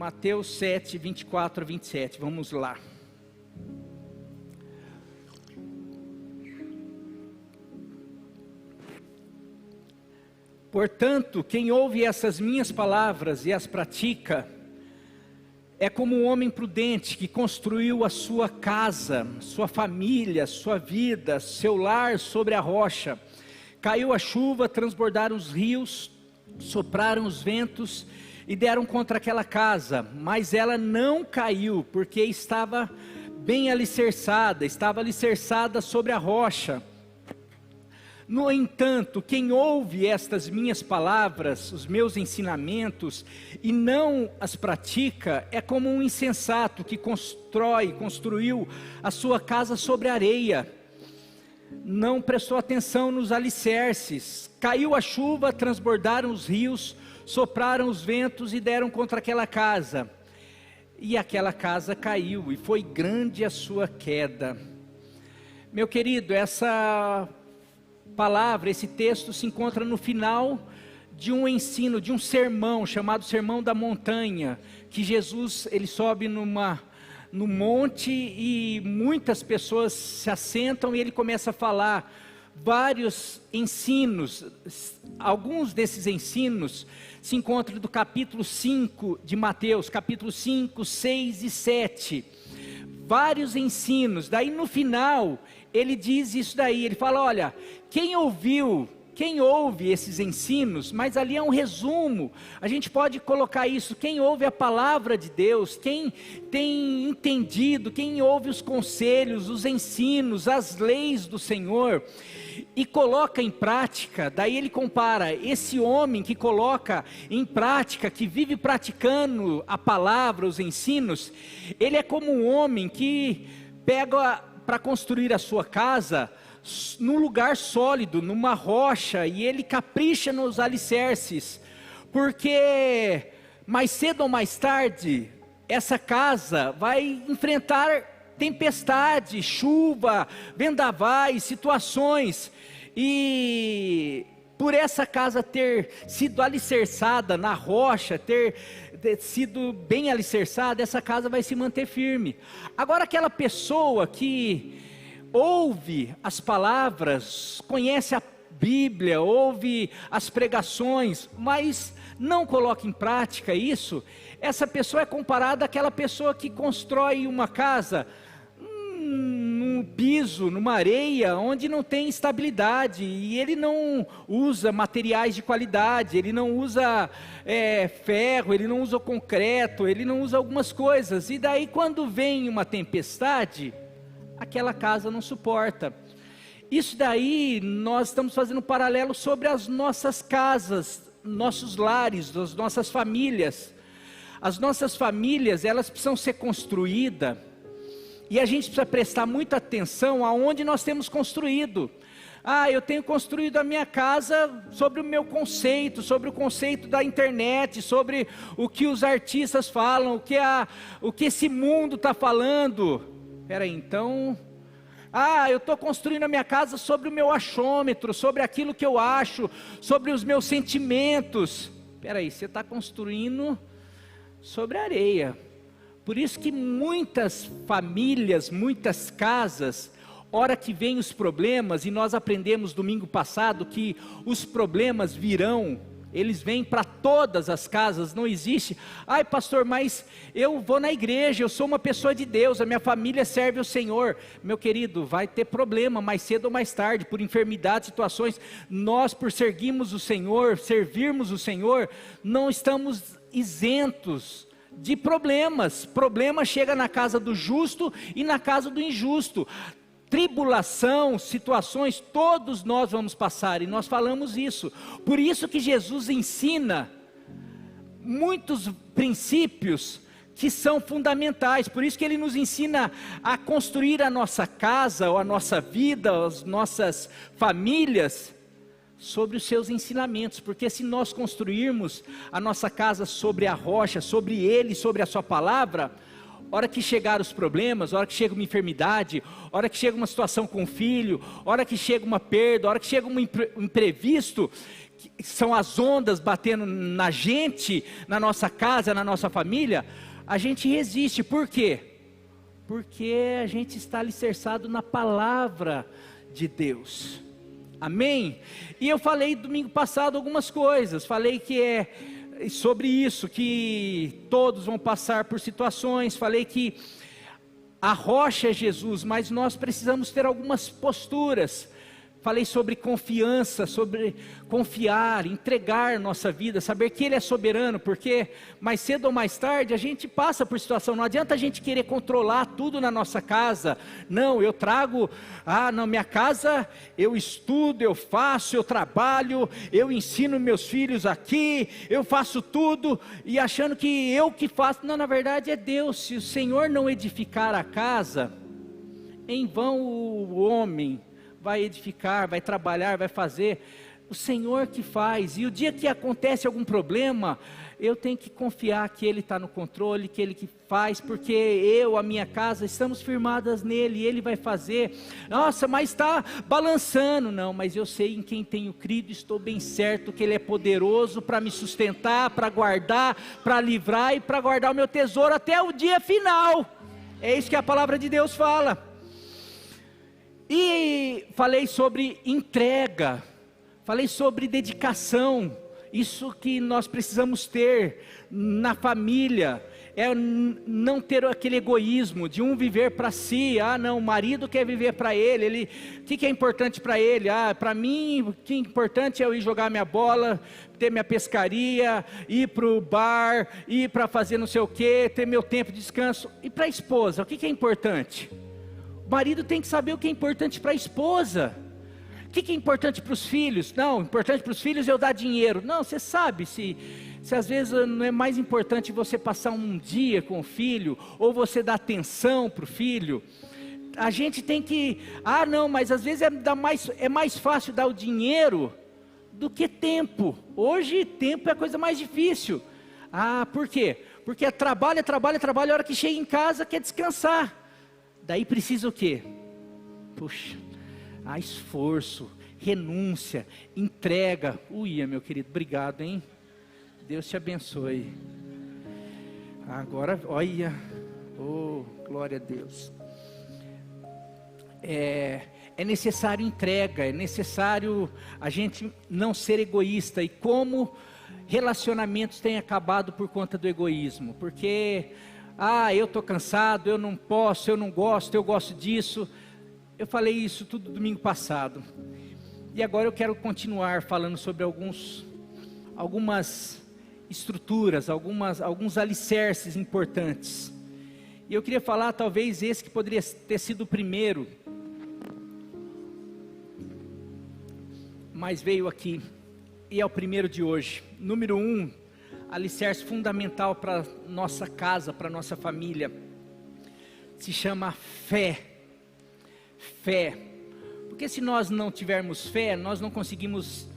Mateus 7, 24 a 27, vamos lá. Portanto, quem ouve essas minhas palavras e as pratica, é como um homem prudente que construiu a sua casa, sua família, sua vida, seu lar sobre a rocha. Caiu a chuva, transbordaram os rios, sopraram os ventos e deram contra aquela casa, mas ela não caiu, porque estava bem alicerçada, sobre a rocha. No entanto, quem ouve estas minhas palavras, os meus ensinamentos, e não as pratica, é como um insensato que construiu a sua casa sobre a areia. Não prestou atenção nos alicerces. Caiu a chuva, transbordaram os rios, sopraram os ventos e deram contra aquela casa. E aquela casa caiu, e foi grande a sua queda. Meu querido, essa palavra, esse texto se encontra no final de um ensino, de um sermão, chamado Sermão da Montanha, que Jesus, ele sobe no monte e muitas pessoas se assentam e ele começa a falar vários ensinos. Alguns desses ensinos se encontram do capítulo 5 de Mateus, capítulo 5, 6 e 7, vários ensinos. Daí no final ele diz isso daí, ele fala, olha, quem ouve esses ensinos, mas ali é um resumo, a gente pode colocar isso, quem ouve a palavra de Deus, quem tem entendido, quem ouve os conselhos, os ensinos, as leis do Senhor, e coloca em prática, daí ele compara, esse homem que coloca em prática, que vive praticando a palavra, os ensinos, ele é como um homem que pega para construir a sua casa num lugar sólido, numa rocha, e ele capricha nos alicerces, porque mais cedo ou mais tarde, essa casa vai enfrentar tempestade, chuva, vendavais, situações, e por essa casa ter sido alicerçada na rocha, ter sido bem alicerçada, essa casa vai se manter firme. Agora aquela pessoa que ouve as palavras, conhece a Bíblia, ouve as pregações, mas não coloca em prática isso, essa pessoa é comparada àquela pessoa que constrói uma casa num piso, numa areia, onde não tem estabilidade, e ele não usa materiais de qualidade, ele não usa ferro, ele não usa concreto, ele não usa algumas coisas, e daí quando vem uma tempestade, aquela casa não suporta. Isso daí, nós estamos fazendo um paralelo sobre as nossas casas, nossos lares, as nossas famílias. As nossas famílias, elas precisam ser construídas, e a gente precisa prestar muita atenção aonde nós temos construído. Eu tenho construído a minha casa sobre o meu conceito, sobre o conceito da internet, sobre o que os artistas falam, o que esse mundo está falando. Então, eu estou construindo a minha casa sobre o meu achômetro, sobre aquilo que eu acho, sobre os meus sentimentos. Você está construindo sobre areia. Por isso que muitas famílias, muitas casas, hora que vem os problemas, e nós aprendemos domingo passado que os problemas virão, eles vêm para todas as casas, não existe, pastor, mas eu vou na igreja, eu sou uma pessoa de Deus, a minha família serve ao Senhor. Meu querido, vai ter problema mais cedo ou mais tarde, por enfermidade, situações. Nós, por servirmos o Senhor, não estamos isentos de problemas. Problema chega na casa do justo e na casa do injusto. Tribulação, situações, todos nós vamos passar, e nós falamos isso. Por isso que Jesus ensina muitos princípios que são fundamentais. Por isso que ele nos ensina a construir a nossa casa, ou a nossa vida, as nossas famílias, sobre os seus ensinamentos. Porque se nós construirmos a nossa casa sobre a rocha, sobre ele, sobre a sua palavra, hora que chegar os problemas, hora que chega uma enfermidade, hora que chega uma situação com o filho, hora que chega uma perda, hora que chega um imprevisto, que são as ondas batendo na gente, na nossa casa, na nossa família, a gente resiste. Por quê? Porque a gente está alicerçado na palavra de Deus. Amém? E eu falei domingo passado algumas coisas, falei que é sobre isso, que todos vão passar por situações, falei que a rocha é Jesus, mas nós precisamos ter algumas posturas. Falei sobre confiança, sobre confiar, entregar nossa vida, saber que Ele é soberano, porque mais cedo ou mais tarde a gente passa por situação. Não adianta a gente querer controlar tudo na nossa casa. Não, eu trago, na minha casa eu estudo, eu faço, eu trabalho, eu ensino meus filhos aqui, eu faço tudo, e achando que eu que faço. Não, na verdade é Deus. Se o Senhor não edificar a casa, em vão o homem vai edificar, vai trabalhar, vai fazer. O Senhor que faz. E o dia que acontece algum problema, eu tenho que confiar que Ele está no controle, que Ele que faz, porque eu, a minha casa, estamos firmadas nele, Ele vai fazer. Nossa, mas está balançando. Não, mas eu sei em quem tenho crido, estou bem certo que Ele é poderoso para me sustentar, para guardar, para livrar e para guardar o meu tesouro até o dia final. É isso que a palavra de Deus fala. E falei sobre entrega, falei sobre dedicação, isso que nós precisamos ter na família, é não ter aquele egoísmo de um viver para si. Não, o marido quer viver para ele, o que é importante para ele? Para mim, o que é importante é eu ir jogar minha bola, ter minha pescaria, ir para o bar, ir para fazer não sei o que, ter meu tempo de descanso. E para a esposa, o que é importante? O marido tem que saber o que é importante para a esposa. O que é importante para os filhos? Não, importante para os filhos é eu dar dinheiro. Não, você sabe se às vezes não é mais importante você passar um dia com o filho, ou você dar atenção para o filho. A gente tem que, não, mas às vezes é mais fácil dar o dinheiro do que tempo. Hoje tempo é a coisa mais difícil. Por quê? Porque trabalha, a hora que chega em casa quer descansar. Daí precisa o quê? Puxa, esforço, renúncia, entrega. Meu querido, obrigado, hein? Deus te abençoe. Agora, olha, glória a Deus. É necessário entrega, é necessário a gente não ser egoísta. E como relacionamentos têm acabado por conta do egoísmo? Porque eu estou cansado, eu não posso, eu não gosto, eu gosto disso. Eu falei isso tudo domingo passado. E agora eu quero continuar falando sobre algumas estruturas, alguns alicerces importantes. E eu queria falar talvez esse que poderia ter sido o primeiro, mas veio aqui, e é o primeiro de hoje. Número 1. Alicerce fundamental para nossa casa, para nossa família, se chama fé. Fé, porque se nós não tivermos fé, nós não conseguimos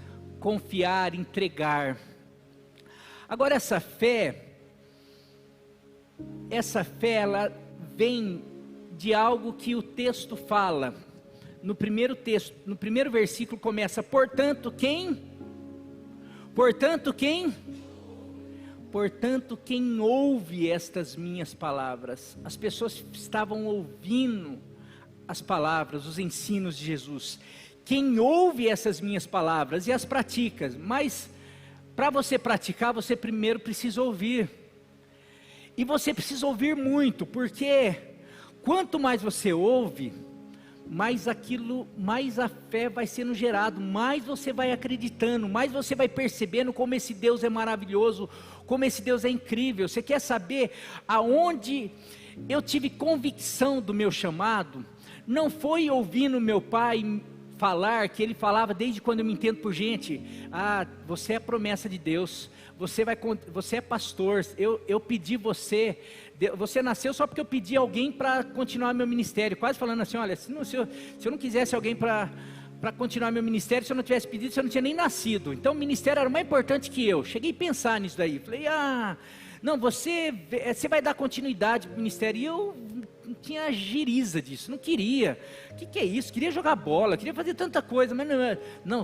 confiar, entregar. Agora essa fé ela vem de algo que o texto fala. No primeiro versículo começa: Portanto quem ouve estas minhas palavras. As pessoas estavam ouvindo as palavras, os ensinos de Jesus. Quem ouve essas minhas palavras e as pratica. Mas para você praticar, você primeiro precisa ouvir. E você precisa ouvir muito, porque quanto mais você ouve, mais a fé vai sendo gerado, mais você vai acreditando, mais você vai percebendo como esse Deus é maravilhoso, como esse Deus é incrível. Você quer saber aonde eu tive convicção do meu chamado? Não foi ouvindo meu pai falar, que ele falava desde quando eu me entendo por gente: você é a promessa de Deus, você é pastor, eu pedi você nasceu só porque eu pedi alguém para continuar meu ministério, quase falando assim: olha, se eu não quisesse alguém para continuar meu ministério, se eu não tivesse pedido, eu não tinha nem nascido. Então o ministério era mais importante que eu. Cheguei a pensar nisso daí, falei: não, você vai dar continuidade para o ministério. E eu não tinha giriza disso, não queria. O que é isso? Queria jogar bola, queria fazer tanta coisa, mas não,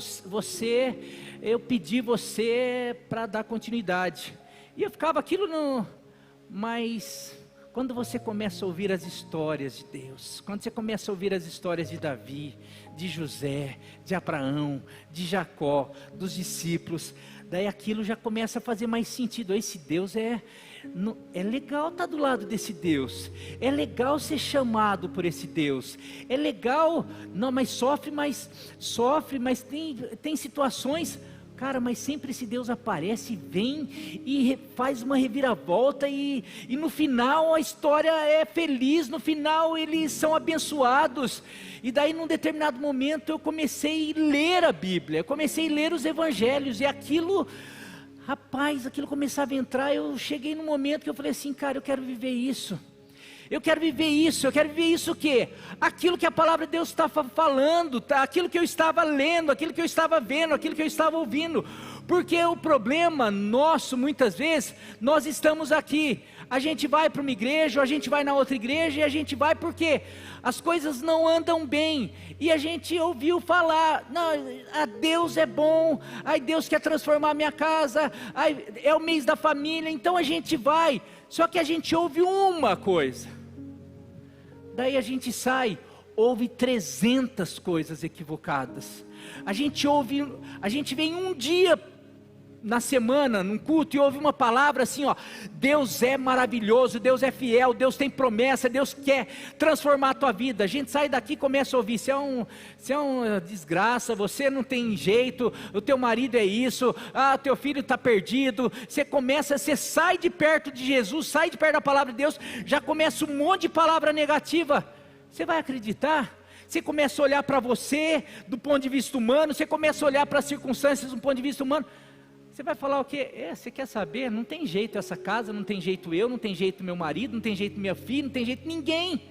eu pedi você para dar continuidade. E eu ficava aquilo mas quando você começa a ouvir as histórias de Deus, quando você começa a ouvir as histórias de Davi, de José, de Abraão, de Jacó, dos discípulos, daí aquilo já começa a fazer mais sentido. Esse Deus é legal estar do lado desse Deus, é legal ser chamado por esse Deus, é legal, mas sofre, mas tem situações, cara, mas sempre esse Deus aparece, vem e faz uma reviravolta e no final a história é feliz, no final eles são abençoados. E daí num determinado momento eu comecei a ler a Bíblia, comecei a ler os evangelhos, e aquilo, rapaz, aquilo começava a entrar. Eu cheguei num momento que eu falei assim, cara, eu quero viver isso. Eu quero viver isso o quê? Aquilo que a palavra de Deus estava falando, aquilo que eu estava lendo, aquilo que eu estava vendo, aquilo que eu estava ouvindo. Porque o problema nosso, muitas vezes, nós estamos aqui, a gente vai para uma igreja, ou a gente vai na outra igreja, e a gente vai porque as coisas não andam bem, e a gente ouviu falar, não, Deus é bom, Deus quer transformar a minha casa, é o mês da família, então a gente vai, só que a gente ouve uma coisa. Daí a gente sai, ouve 300 coisas equivocadas. A gente vem um dia na semana, num culto, e ouve uma palavra assim, Deus é maravilhoso, Deus é fiel, Deus tem promessa, Deus quer transformar a tua vida. A gente sai daqui e começa a ouvir, você é uma desgraça, você não tem jeito, o teu marido é isso, teu filho está perdido. Você sai de perto de Jesus, sai de perto da palavra de Deus, já começa um monte de palavra negativa. Você vai acreditar? Você começa a olhar para você do ponto de vista humano, você começa a olhar para as circunstâncias do ponto de vista humano. Você vai falar o quê? Você quer saber? Não tem jeito essa casa, não tem jeito eu, não tem jeito meu marido, não tem jeito minha filha, não tem jeito ninguém.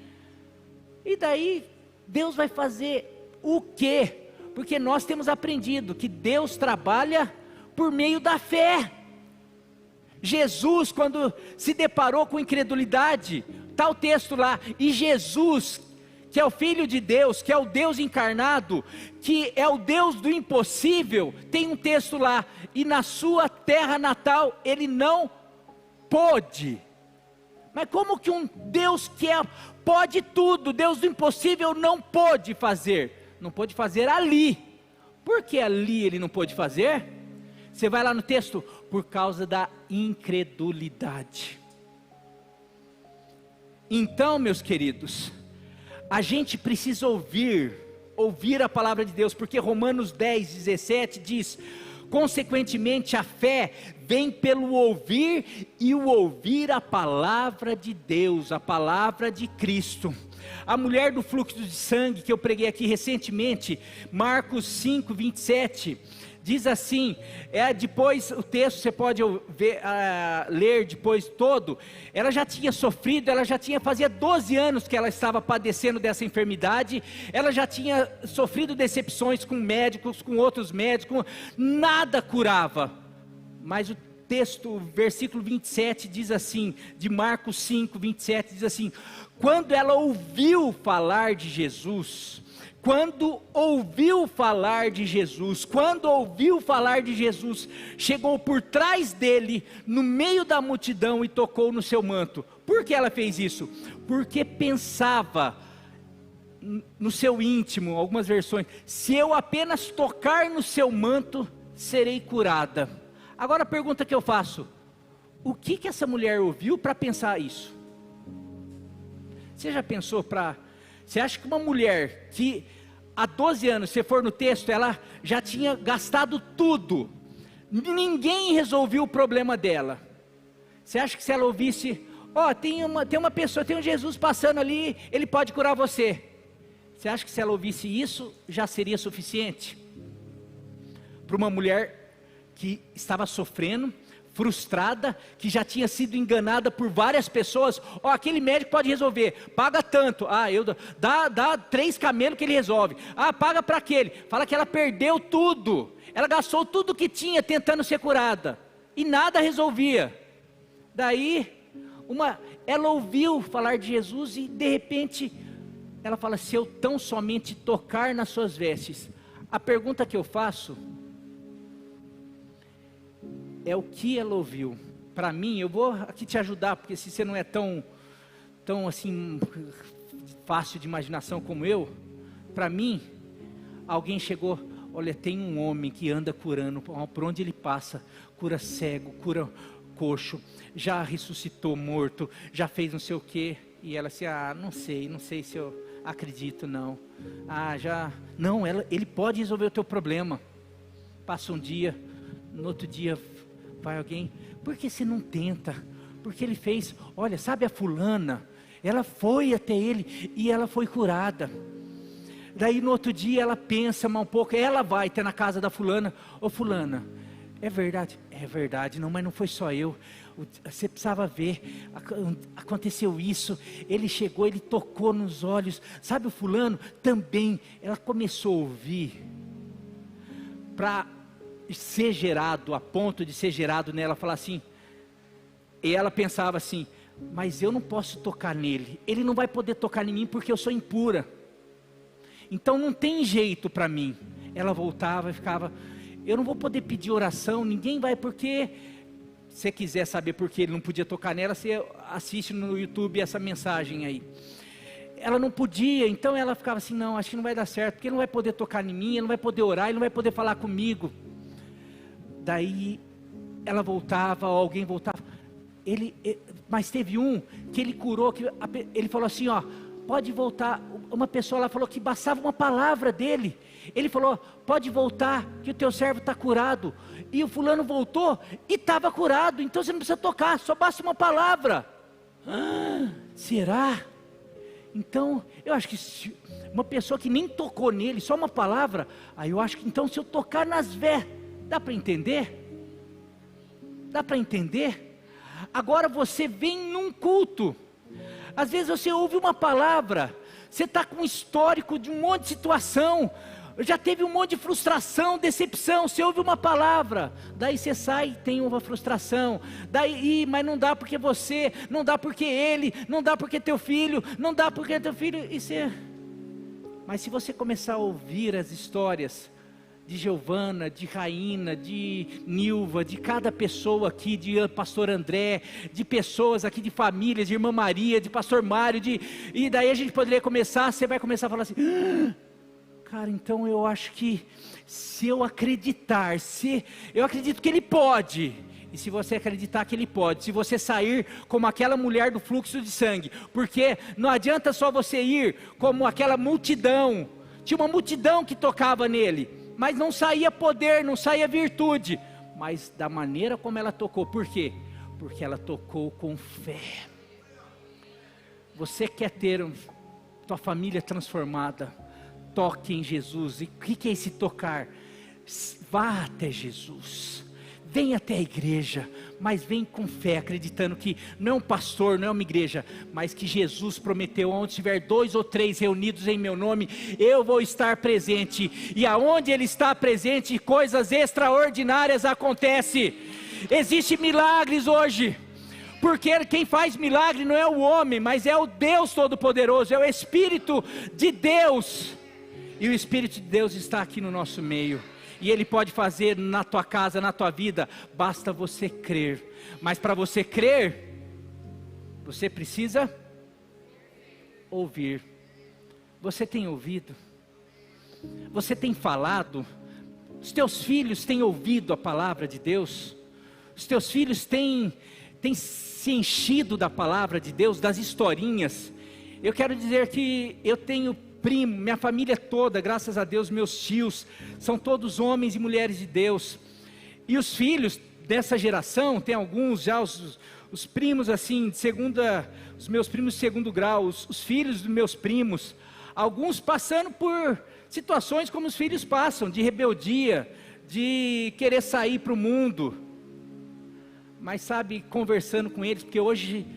E daí, Deus vai fazer o quê? Porque nós temos aprendido que Deus trabalha por meio da fé. Jesus, quando se deparou com incredulidade, está o texto lá, e Jesus, que é o Filho de Deus, que é o Deus encarnado, que é o Deus do impossível, tem um texto lá, e na sua terra natal, ele não pôde. Mas como que um Deus que pode tudo, Deus do impossível, não pôde fazer? Não pôde fazer ali. Por que ali ele não pôde fazer? Você vai lá no texto, por causa da incredulidade. Então, meus queridos, a gente precisa ouvir a palavra de Deus, porque Romanos 10:17 diz, consequentemente a fé vem pelo ouvir, e o ouvir a palavra de Deus, a palavra de Cristo. A mulher do fluxo de sangue, que eu preguei aqui recentemente, Marcos 5:27, diz assim, depois o texto você pode ler depois todo, ela já tinha sofrido, fazia 12 anos que ela estava padecendo dessa enfermidade, ela já tinha sofrido decepções com médicos, com outros médicos, nada curava, mas o texto, versículo 27 diz assim, de Marcos 5:27 diz assim, quando ela ouviu falar de Jesus, chegou por trás dele, no meio da multidão, e tocou no seu manto. Por que ela fez isso? Porque pensava no seu íntimo, algumas versões, se eu apenas tocar no seu manto, serei curada. Agora a pergunta que eu faço, o que essa mulher ouviu para pensar isso? Você já pensou você acha que uma mulher que há 12 anos, se for no texto, ela já tinha gastado tudo, ninguém resolveu o problema dela, você acha que se ela ouvisse, tem uma pessoa, tem um Jesus passando ali, ele pode curar você, você acha que se ela ouvisse isso, já seria suficiente? Para uma mulher que estava sofrendo, frustrada, que já tinha sido enganada por várias pessoas, aquele médico pode resolver, paga tanto, dá 3 camelos que ele resolve, paga para aquele, fala que ela perdeu tudo, ela gastou tudo que tinha tentando ser curada, e nada resolvia. Daí, ela ouviu falar de Jesus e de repente, ela fala, se eu tão somente tocar nas suas vestes. A pergunta que eu faço é o que ela ouviu. Para mim, eu vou aqui te ajudar, porque se você não é tão assim, fácil de imaginação como eu, para mim, alguém chegou, olha, tem um homem que anda curando, por onde ele passa, cura cego, cura coxo, já ressuscitou morto, já fez não sei o quê, e ela assim, não sei se eu acredito não, ele pode resolver o teu problema. Passa um dia, no outro dia vai alguém, por que você não tenta? Porque ele fez, olha, sabe a fulana, ela foi até ele e ela foi curada. Daí no outro dia ela pensa um pouco, ela vai até na casa da fulana, ô fulana, é verdade, não, mas não foi só eu, você precisava ver, aconteceu isso, ele chegou, ele tocou nos olhos, sabe o fulano, também, ela começou a ouvir, para ser gerado, a ponto de ser gerado nela, falar assim, e ela pensava assim, mas eu não posso tocar nele, ele não vai poder tocar em mim porque eu sou impura, então não tem jeito para mim. Ela voltava e ficava, eu não vou poder pedir oração, ninguém vai, porque, se você quiser saber por que ele não podia tocar nela, você assiste no YouTube essa mensagem aí. Ela não podia, então ela ficava assim, não, acho que não vai dar certo, porque ele não vai poder tocar em mim, ele não vai poder orar, ele não vai poder falar comigo. Daí, ela voltava, alguém voltava, mas teve um que ele curou, que ele falou assim, pode voltar, uma pessoa lá falou que bastava uma palavra dele, ele falou, pode voltar, que o teu servo está curado, e o fulano voltou, e estava curado, então você não precisa tocar, só basta uma palavra. Será? Então, eu acho que se uma pessoa que nem tocou nele, só uma palavra, aí eu acho que então se eu tocar nas vestes, dá para entender? Dá para entender? Agora você vem num culto, às vezes você ouve uma palavra, você está com um histórico de um monte de situação, já teve um monte de frustração, decepção, você ouve uma palavra, daí você sai, tem uma frustração, mas não dá porque você, não dá porque ele, não dá porque teu filho, não dá porque teu filho, mas se você começar a ouvir as histórias, de Giovana, de Raína, de Nilva, de cada pessoa aqui, de pastor André, de pessoas aqui de famílias, de irmã Maria, de pastor Mário, e daí a gente poderia começar, você vai começar a falar assim, cara, então eu acho que se eu acreditar, eu acredito que ele pode, e se você acreditar que ele pode, se você sair como aquela mulher do fluxo de sangue, porque não adianta só você ir como aquela multidão, tinha uma multidão que tocava nele, mas não saía poder, não saía virtude, mas da maneira como ela tocou, por quê? Porque ela tocou com fé. Você quer ter tua família transformada, toque em Jesus. E o que é esse tocar? Vá até Jesus, vem até a igreja, mas vem com fé, acreditando que não é um pastor, não é uma igreja, mas que Jesus prometeu, onde tiver 2 ou 3 reunidos em meu nome, eu vou estar presente, e aonde Ele está presente, coisas extraordinárias acontecem. Existem milagres hoje, porque quem faz milagre não é o homem, mas é o Deus Todo-Poderoso, é o Espírito de Deus, e o Espírito de Deus está aqui no nosso meio, e Ele pode fazer na tua casa, na tua vida, basta você crer. Mas para você crer, você precisa ouvir. Você tem ouvido? Você tem falado? Os teus filhos têm ouvido a palavra de Deus? Os teus filhos têm se enchido da palavra de Deus, das historinhas? Eu quero dizer que eu tenho primo, minha família toda, graças a Deus, meus tios, são todos homens e mulheres de Deus, e os filhos dessa geração, tem alguns já, os primos assim, os meus primos de segundo grau, os filhos dos meus primos, alguns passando por situações como os filhos passam, de rebeldia, de querer sair para o mundo, mas sabe, conversando com eles, porque hoje,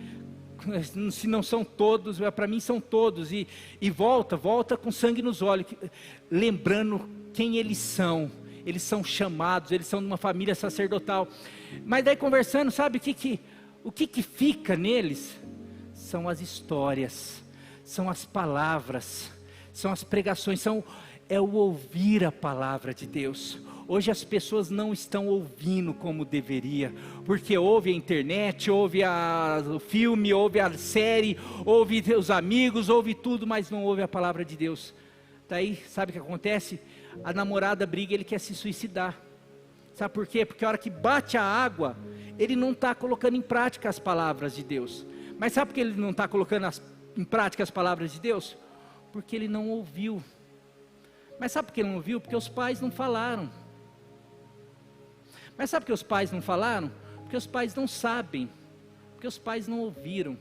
se não são todos, para mim são todos, e volta com sangue nos olhos, lembrando quem eles são chamados, eles são de uma família sacerdotal, mas daí conversando, sabe o que O que fica neles? São as histórias, são as palavras, são as pregações, é o ouvir a palavra de Deus. Hoje as pessoas não estão ouvindo como deveria, porque ouve a internet, ouve o filme, ouve a série, ouve os amigos, ouve tudo, mas não ouve a palavra de Deus. Daí, sabe o que acontece? A namorada briga, ele quer se suicidar. Sabe por quê? Porque a hora que bate a água, ele não está colocando em prática as palavras de Deus. Mas sabe por que ele não está colocando em prática as palavras de Deus? Porque ele não ouviu. Mas sabe por que ele não ouviu? Porque os pais não falaram. Mas sabe por que os pais não falaram? Porque os pais não sabem. Porque os pais não ouviram.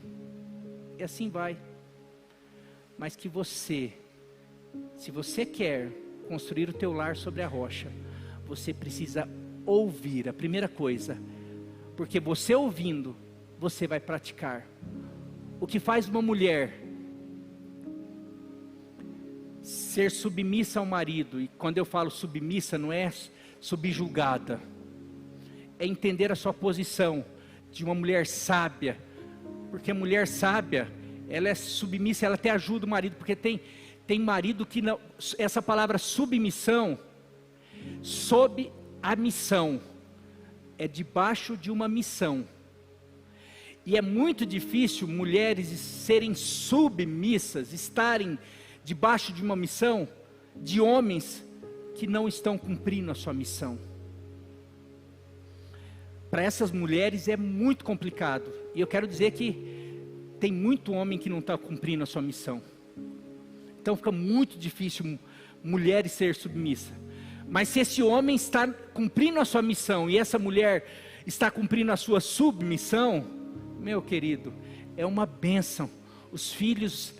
E assim vai. Mas que você, se você quer construir o teu lar sobre a rocha, você precisa ouvir, a primeira coisa. Porque você ouvindo, você vai praticar. O que faz uma mulher ser submissa ao marido, e quando eu falo submissa, não é subjugada, é entender a sua posição de uma mulher sábia, porque a mulher sábia, ela é submissa, ela até ajuda o marido, porque tem marido que não, essa palavra submissão, sob a missão, é debaixo de uma missão, e é muito difícil mulheres serem submissas, estarem debaixo de uma missão, de homens que não estão cumprindo a sua missão. Para essas mulheres é muito complicado, e eu quero dizer que tem muito homem que não está cumprindo a sua missão, então fica muito difícil mulheres ser submissas. Mas se esse homem está cumprindo a sua missão, e essa mulher está cumprindo a sua submissão, meu querido, é uma bênção. Os filhos,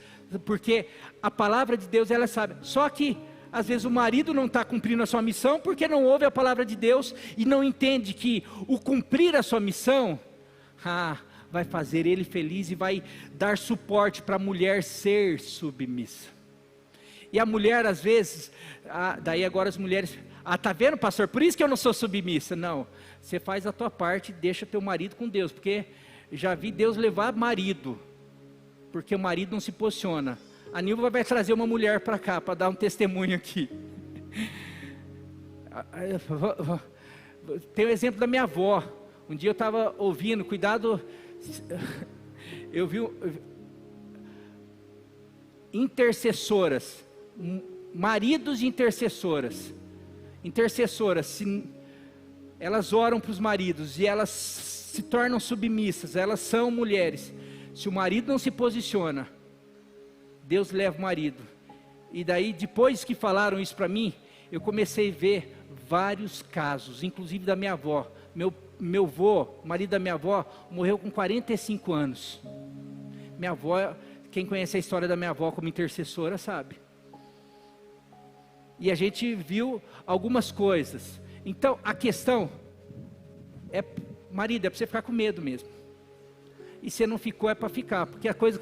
porque a palavra de Deus, ela sabe. Só que às vezes o marido não está cumprindo a sua missão, porque não ouve a palavra de Deus, e não entende que o cumprir a sua missão, vai fazer ele feliz, e vai dar suporte para a mulher ser submissa. E a mulher às vezes, daí agora as mulheres, tá vendo, pastor, por isso que eu não sou submissa. Não, você faz a tua parte e deixa teu marido com Deus, porque já vi Deus levar marido, porque o marido não se posiciona. A Nilva vai trazer uma mulher para cá, para dar um testemunho aqui. Tem o exemplo da minha avó. Um dia eu estava ouvindo, cuidado, eu vi intercessoras, maridos de intercessoras, elas oram para os maridos, e elas se tornam submissas, elas são mulheres. Se o marido não se posiciona, Deus leva o marido. E daí, depois que falaram isso para mim, eu comecei a ver vários casos, inclusive da minha avó. Meu avô, o marido da minha avó, morreu com 45 anos. Minha avó, quem conhece a história da minha avó como intercessora sabe. E a gente viu algumas coisas. Então a questão é, marido, é para você ficar com medo mesmo. E se não ficou, é para ficar, porque a coisa.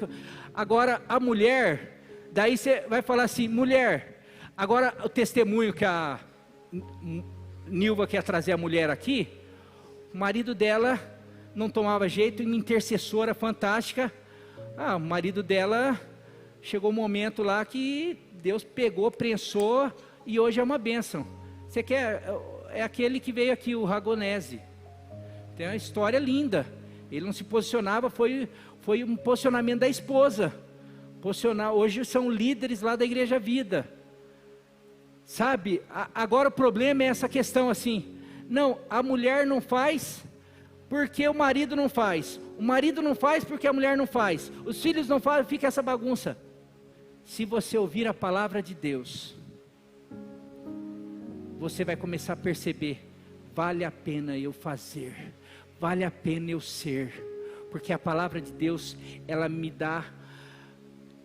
Agora a mulher, daí você vai falar assim, mulher. Agora o testemunho que a Nilva quer trazer a mulher aqui, o marido dela não tomava jeito, uma intercessora fantástica. O marido dela chegou um momento lá que Deus pegou, prensou, e hoje é uma bênção. Você quer? É aquele que veio aqui, o Ragonese. Tem uma história linda. Ele não se posicionava, foi um posicionamento da esposa. Hoje são líderes lá da Igreja Vida. Sabe, agora o problema é essa questão assim. Não, a mulher não faz porque o marido não faz. O marido não faz porque a mulher não faz. Os filhos não fazem, fica essa bagunça. Se você ouvir a palavra de Deus, você vai começar a perceber, vale a pena eu fazer, vale a pena eu ser, porque a palavra de Deus, ela me dá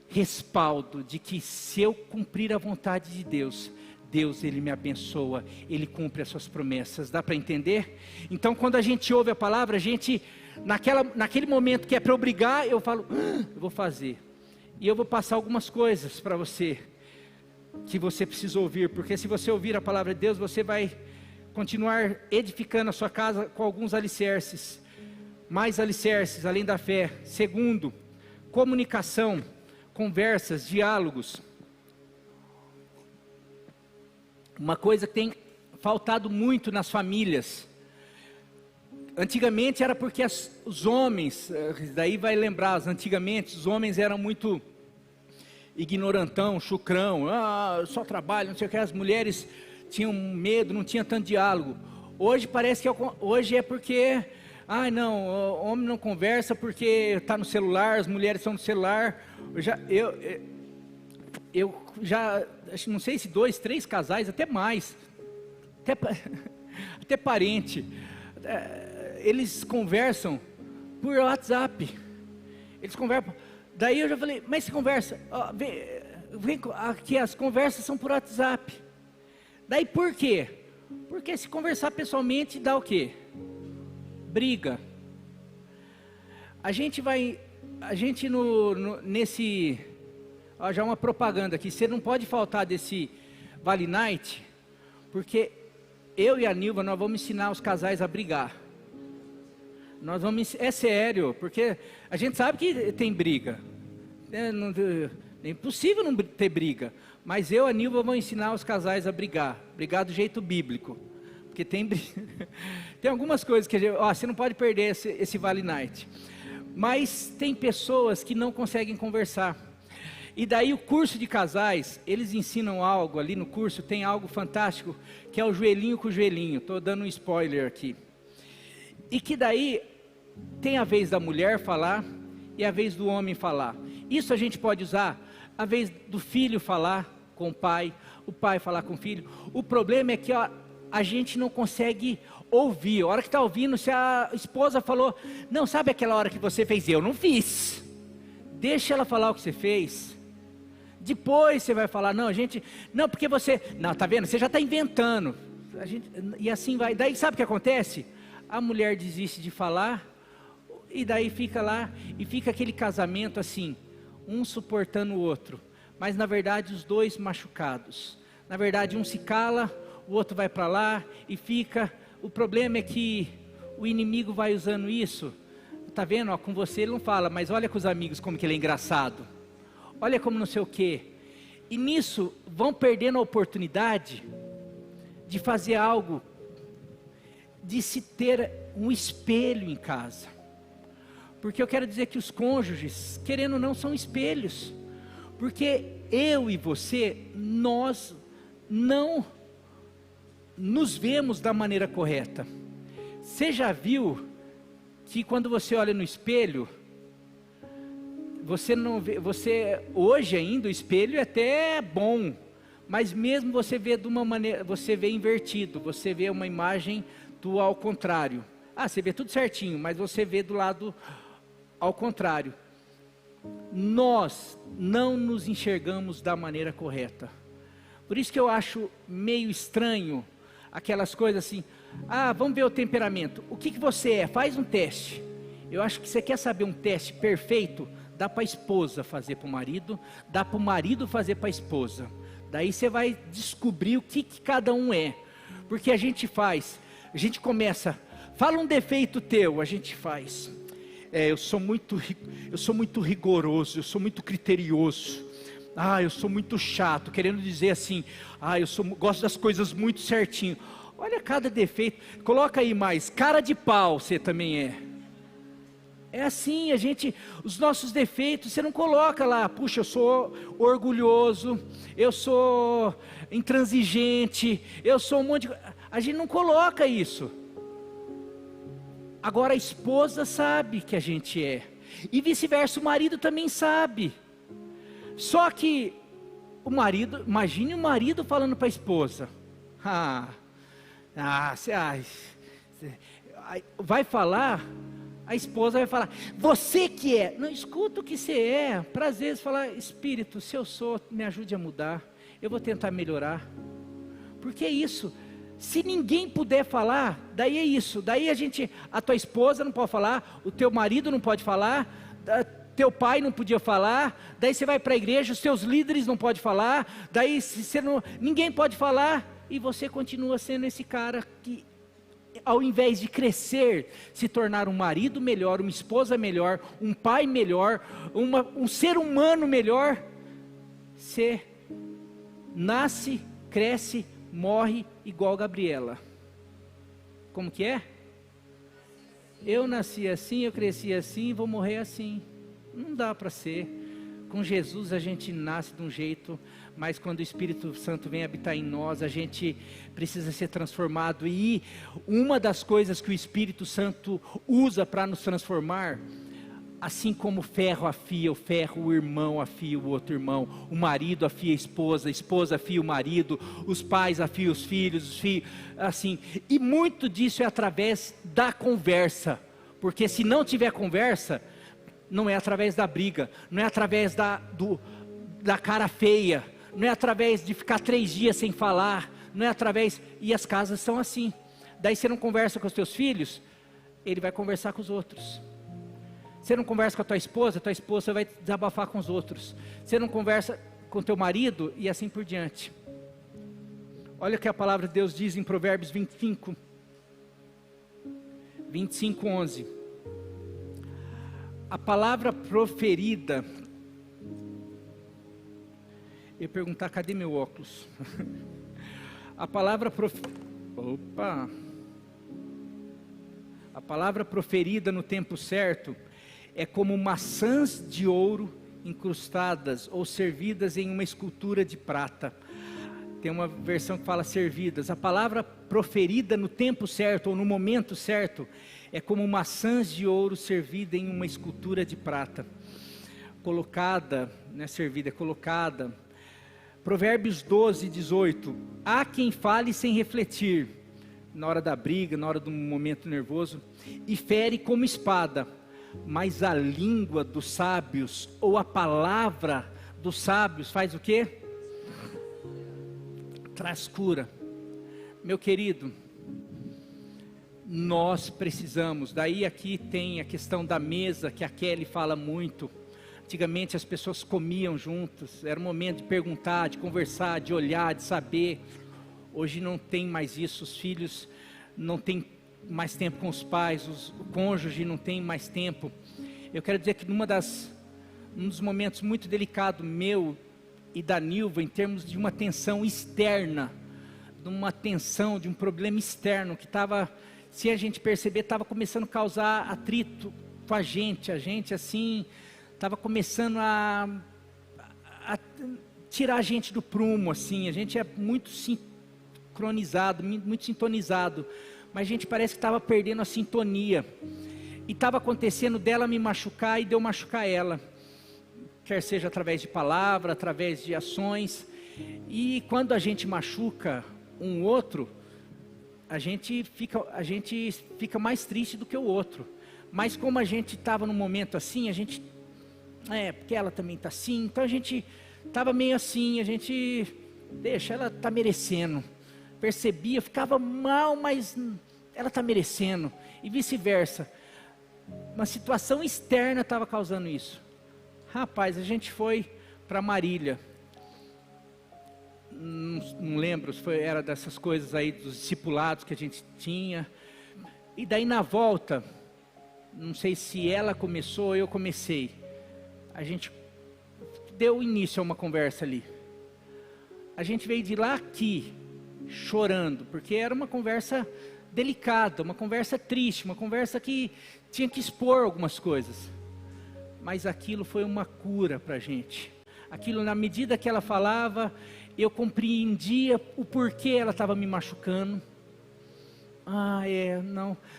respaldo de que se eu cumprir a vontade de Deus, Ele me abençoa, Ele cumpre as suas promessas. Dá para entender? Então quando a gente ouve a palavra, a gente, naquele momento que é para obrigar, eu falo, eu vou fazer. E eu vou passar algumas coisas para você, que você precisa ouvir, porque se você ouvir a palavra de Deus, você vai continuar edificando a sua casa com alguns alicerces. mais alicerces além da fé. Segundo, comunicação, conversas, diálogos. Uma coisa que tem faltado muito nas famílias. Antigamente era porque os homens, daí vai lembrar, antigamente os homens eram muito ignorantão, chucrão, só trabalho, não sei o que, as mulheres tinham medo, não tinha tanto diálogo. Hoje parece que hoje é porque, não, o homem não conversa porque está no celular, as mulheres estão no celular. Eu já, não sei se 2, 3 casais, até mais, até parente, eles conversam por WhatsApp, eles conversam. Daí eu já falei, mas se conversa, vem aqui, as conversas são por WhatsApp. Daí por quê? Porque se conversar pessoalmente dá o quê? Briga. A gente nesse, já uma propaganda aqui, você não pode faltar desse Vale Night, porque eu e a Nilva, nós vamos ensinar os casais a brigar. É sério, porque a gente sabe que tem briga, é impossível não ter briga, mas eu e a Nilva vamos ensinar os casais a brigar do jeito bíblico, porque tem algumas coisas que você não pode perder esse Vale Night, mas tem pessoas que não conseguem conversar, e daí o curso de casais, eles ensinam algo ali no curso, tem algo fantástico, que é o joelhinho com o joelhinho, estou dando um spoiler aqui, e que daí tem a vez da mulher falar e a vez do homem falar. Isso a gente pode usar a vez do filho falar com o pai falar com o filho. O problema é que a gente não consegue ouvir. A hora que está ouvindo, se a esposa falou, não, sabe aquela hora que você fez? Eu não fiz. Deixa ela falar o que você fez. Depois você vai falar, não, porque você, não, tá vendo? Você já está inventando. E assim vai. Daí sabe o que acontece? A mulher desiste de falar, e daí fica lá, e fica aquele casamento assim, um suportando o outro, mas na verdade os dois machucados. Na verdade um se cala, o outro vai para lá, e fica. O problema é que o inimigo vai usando isso, tá vendo? Com você ele não fala, mas olha com os amigos como que ele é engraçado, olha como não sei o que, e nisso vão perdendo a oportunidade de fazer algo, de se ter um espelho em casa. Porque eu quero dizer que os cônjuges, querendo ou não, são espelhos. Porque eu e você, nós não nos vemos da maneira correta. Você já viu que quando você olha no espelho, você não vê, hoje ainda o espelho é até bom, mas mesmo você vê de uma maneira, você vê invertido, você vê uma imagem do ao contrário. Você vê tudo certinho, mas você vê do lado ao contrário. Nós não nos enxergamos da maneira correta. Por isso que eu acho meio estranho aquelas coisas assim, vamos ver o temperamento, o que você é, faz um teste. Eu acho que você quer saber um teste perfeito, dá para a esposa fazer para o marido, dá para o marido fazer para a esposa, daí você vai descobrir o que cada um é, porque a gente começa, fala um defeito teu, a gente faz, eu sou muito rigoroso, eu sou muito criterioso, eu sou muito chato, querendo dizer assim, gosto das coisas muito certinho. Olha cada defeito, coloca aí mais, cara de pau você também é. É assim, os nossos defeitos, você não coloca lá, puxa, eu sou orgulhoso, eu sou intransigente, eu sou um monte de... A gente não coloca isso. Agora a esposa sabe que a gente é, e vice-versa, o marido também sabe. Só que o marido, imagine o marido falando para a esposa, vai falar, a esposa vai falar, você que é, não escuta o que você é, para às vezes falar, Espírito, se eu sou, me ajude a mudar, eu vou tentar melhorar, porque é isso. Se ninguém puder falar, daí é isso, daí a tua esposa não pode falar, o teu marido não pode falar, teu pai não podia falar, daí você vai para a igreja, os teus líderes não podem falar, daí ninguém pode falar, e você continua sendo esse cara que ao invés de crescer, se tornar um marido melhor, uma esposa melhor, um pai melhor, um ser humano melhor, você nasce, cresce, morre igual Gabriela. Como que é? Eu nasci assim, eu cresci assim, vou morrer assim. Não dá para ser. Com Jesus a gente nasce de um jeito, mas quando o Espírito Santo vem habitar em nós, a gente precisa ser transformado. E uma das coisas que o Espírito Santo usa para nos transformar, assim como o ferro afia o ferro, o irmão afia o outro irmão, o marido afia a esposa afia o marido, os pais afiam os filhos, assim. E muito disso é através da conversa, porque se não tiver conversa, não é através da briga, não é através da cara feia, não é através de ficar 3 dias sem falar, não é através, e as casas são assim. Daí você não conversa com os teus filhos, ele vai conversar com os outros. Você não conversa com a tua esposa vai desabafar com os outros. Você não conversa com teu marido e assim por diante. Olha o que a palavra de Deus diz em Provérbios 25, 11. A palavra proferida, eu ia perguntar, cadê meu óculos? A palavra proferida no tempo certo é como maçãs de ouro incrustadas ou servidas em uma escultura de prata. Tem uma versão que fala servidas. A palavra proferida no tempo certo ou no momento certo é como maçãs de ouro servida em uma escultura de prata. Colocada, não é servida, é colocada. Provérbios 12, 18. Há quem fale sem refletir, na hora da briga, na hora do momento nervoso, e fere como espada. Mas a língua dos sábios, ou a palavra dos sábios, faz o quê? Traz cura. Meu querido, nós precisamos, daí aqui tem a questão da mesa, que a Kelly fala muito. Antigamente as pessoas comiam juntas, era um momento de perguntar, de conversar, de olhar, de saber. Hoje não tem mais isso, os filhos não têm mais tempo com os pais, o cônjuge não tem mais tempo. Eu quero dizer que num dos momentos muito delicados meu e da Nilva, em termos de uma tensão externa, de um problema externo, que estava, se a gente perceber, estava começando a causar atrito com a gente assim, estava começando a tirar a gente do prumo, assim. A gente é muito sincronizado, muito sintonizado, mas a gente parece que estava perdendo a sintonia, e estava acontecendo dela me machucar e de eu machucar ela, quer seja através de palavra, através de ações. E quando a gente machuca um outro, a gente fica mais triste do que o outro. Mas como a gente estava num momento assim, porque ela também está assim, então a gente estava meio assim, a gente deixa, ela está merecendo. Percebia, ficava mal, mas ela está merecendo, e vice-versa. Uma situação externa estava causando isso. Rapaz, a gente foi para Marília, não lembro se era dessas coisas aí dos discipulados que a gente tinha, e daí na volta, não sei se ela começou ou eu comecei, a gente deu início a uma conversa ali. A gente veio de lá aqui, chorando, porque era uma conversa delicada, uma conversa triste, uma conversa que tinha que expor algumas coisas, mas aquilo foi uma cura para a gente. Aquilo, na medida que ela falava, eu compreendia o porquê ela estava me machucando.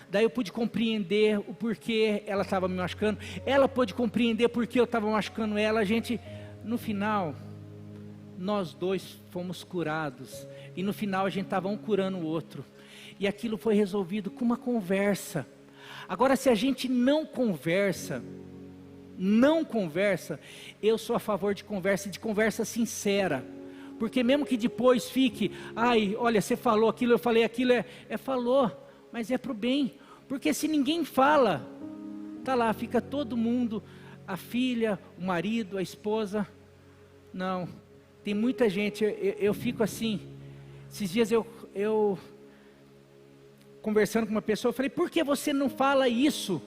Daí eu pude compreender o porquê ela estava me machucando, ela pôde compreender porque eu estava machucando ela. A gente, no final, nós dois fomos curados, e no final a gente estava um curando o outro, e aquilo foi resolvido com uma conversa. Agora, se a gente não conversa, eu sou a favor de conversa sincera, porque mesmo que depois fique, olha, você falou aquilo, eu falei aquilo, falou, mas é para o bem, porque se ninguém fala, tá lá, fica todo mundo, a filha, o marido, a esposa, não, tem muita gente, eu fico assim. Esses dias eu conversando com uma pessoa, eu falei, por que você não fala isso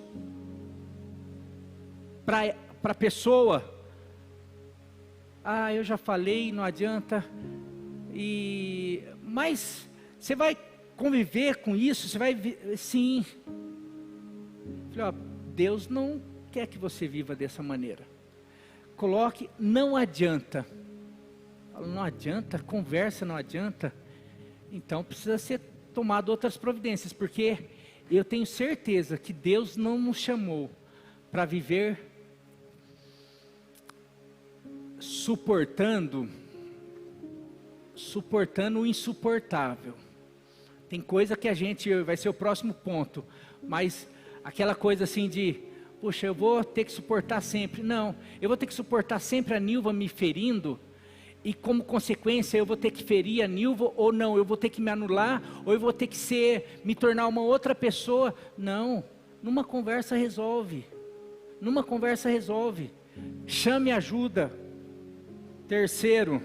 para a pessoa? Ah, eu já falei, não adianta. Mas você vai conviver com isso? Você vai... Sim. Eu falei, ó, Deus não quer que você viva dessa maneira. Coloque, não adianta. Não adianta, conversa não adianta. Então precisa ser tomado outras providências, porque eu tenho certeza que Deus não nos chamou para viver suportando o insuportável. Tem coisa que a gente, vai ser o próximo ponto, mas aquela coisa assim de, puxa, eu vou ter que suportar sempre. Não, eu vou ter que suportar sempre a Nilva me ferindo, e como consequência eu vou ter que ferir a Nilva, ou não, eu vou ter que me anular, ou eu vou ter que me tornar uma outra pessoa. Não, numa conversa resolve. Chame ajuda. Terceiro,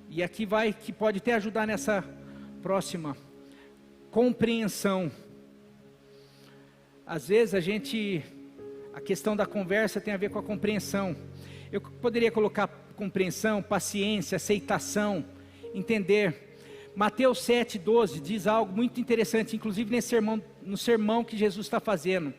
e aqui que pode até ajudar nessa próxima, compreensão. Às vezes a questão da conversa tem a ver com a compreensão. Eu poderia colocar compreensão, paciência, aceitação, entender. Mateus 7,12 diz algo muito interessante, inclusive no sermão que Jesus está fazendo.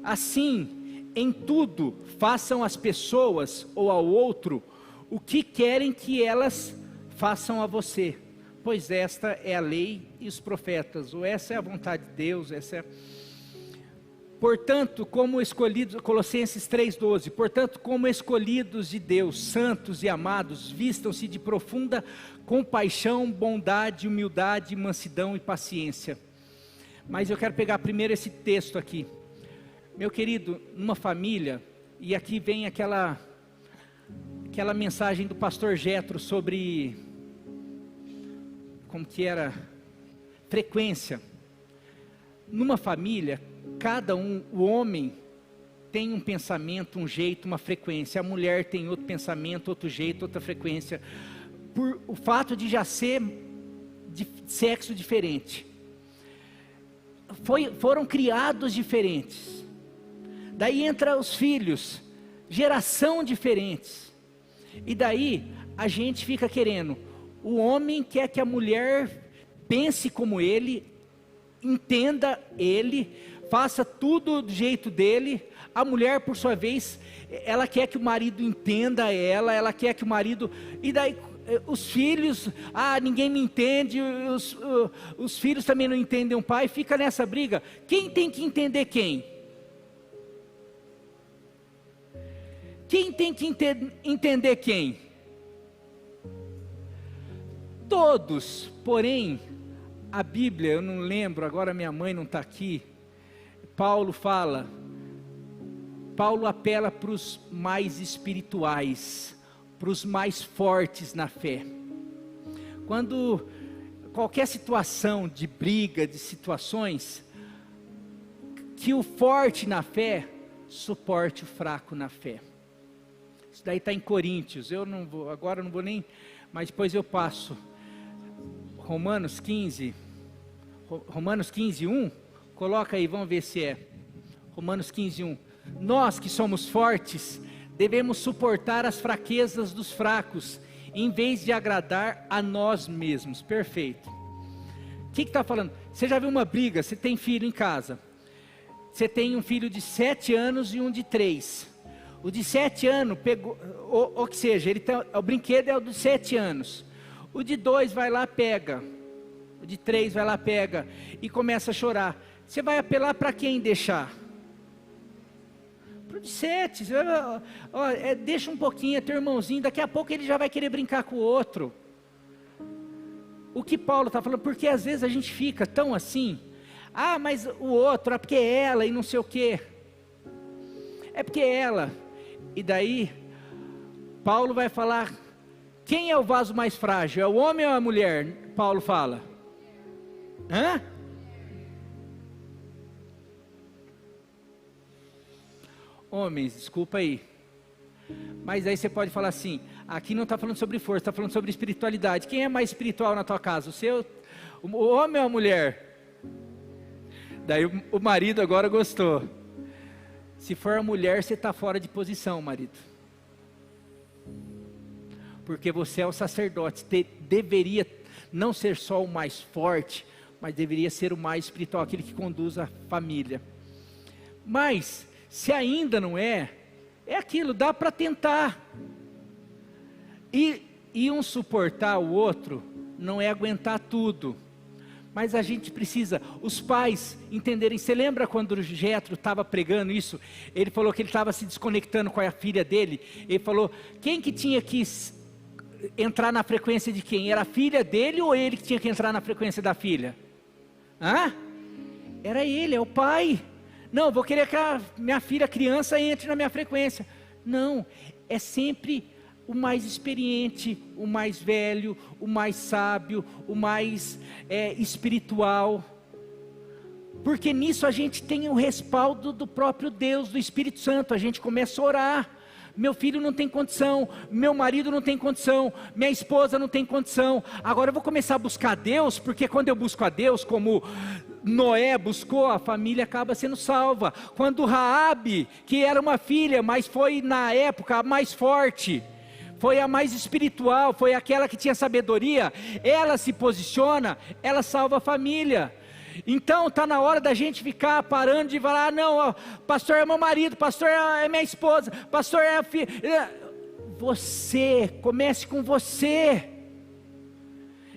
Assim, em tudo, façam às pessoas ou ao outro o que querem que elas façam a você, pois esta é a lei e os profetas, ou essa é a vontade de Deus, Portanto, como escolhidos, Colossenses 3,12, portanto, como escolhidos de Deus, santos e amados, vistam-se de profunda compaixão, bondade, humildade, mansidão e paciência. Mas eu quero pegar primeiro esse texto aqui. Meu querido, numa família, e aqui vem aquela mensagem do pastor Jetro sobre, como que era, frequência. Numa família, o homem tem um pensamento, um jeito, uma frequência, a mulher tem outro pensamento, outro jeito, outra frequência, por o fato de já ser de sexo diferente, foram criados diferentes, daí entra os filhos, geração diferentes, e daí a gente fica querendo, o homem quer que a mulher pense como ele, entenda ele, faça tudo do jeito dele. A mulher, por sua vez, ela quer que o marido entenda ela quer que o marido... E daí os filhos, ninguém me entende, os filhos também não entendem o pai, fica nessa briga. Quem tem que entender quem? Quem tem que entender quem? Todos, porém... A Bíblia, eu não lembro, agora minha mãe não está aqui, Paulo apela para os mais espirituais, para os mais fortes na fé. Quando qualquer situação de briga, de situações, que o forte na fé suporte o fraco na fé. Isso daí está em Coríntios, agora não vou nem, mas depois eu passo. Romanos 15, 1, coloca aí, vamos ver se é, Romanos 15, 1, nós que somos fortes, devemos suportar as fraquezas dos fracos, em vez de agradar a nós mesmos, perfeito. O que está falando? Você já viu uma briga, você tem filho em casa, você tem um filho de 7 anos e um de 3, o de 7 anos pegou, ou que seja, o brinquedo é o de 7 anos, o de 2 vai lá, pega. O de 3 vai lá, pega. E começa a chorar. Você vai apelar para quem deixar? Para o de 7. Deixa um pouquinho, é teu irmãozinho. Daqui a pouco ele já vai querer brincar com o outro. O que Paulo está falando? Porque às vezes a gente fica tão assim. Mas o outro, porque é ela e não sei o quê. É porque é ela. E daí, Paulo vai falar... Quem é o vaso mais frágil? É o homem ou a mulher? Paulo fala. Homens, desculpa aí. Mas aí você pode falar assim, aqui não está falando sobre força, está falando sobre espiritualidade. Quem é mais espiritual na tua casa? O homem ou a mulher? Daí o marido agora gostou. Se for a mulher, você está fora de posição, marido. Porque você é o sacerdote, deveria não ser só o mais forte, mas deveria ser o mais espiritual, aquele que conduz a família. Mas, se ainda não é aquilo, dá para tentar. E um suportar o outro, não é aguentar tudo. Mas a gente precisa, os pais entenderem. Você lembra quando o Jetro estava pregando isso? Ele falou que ele estava se desconectando com a filha dele. Ele falou, quem que tinha que entrar na frequência de quem? Era a filha dele ou ele que tinha que entrar na frequência da filha? Era ele, é o pai. Não, vou querer que a minha filha criança entre na minha frequência. Não, é sempre o mais experiente, o mais velho, o mais sábio, o mais espiritual. Porque nisso a gente tem o respaldo do próprio Deus, do Espírito Santo. A gente começa a orar. Meu filho não tem condição, meu marido não tem condição, minha esposa não tem condição. Agora eu vou começar a buscar a Deus, porque quando eu busco a Deus, como Noé buscou, a família acaba sendo salva. Quando Raabe, que era uma filha, mas foi na época a mais forte, foi a mais espiritual, foi aquela que tinha sabedoria, ela se posiciona, ela salva a família. Então está na hora da gente ficar parando de falar, não, ó, pastor é meu marido, pastor é minha esposa, pastor é a filha. Você, comece com você.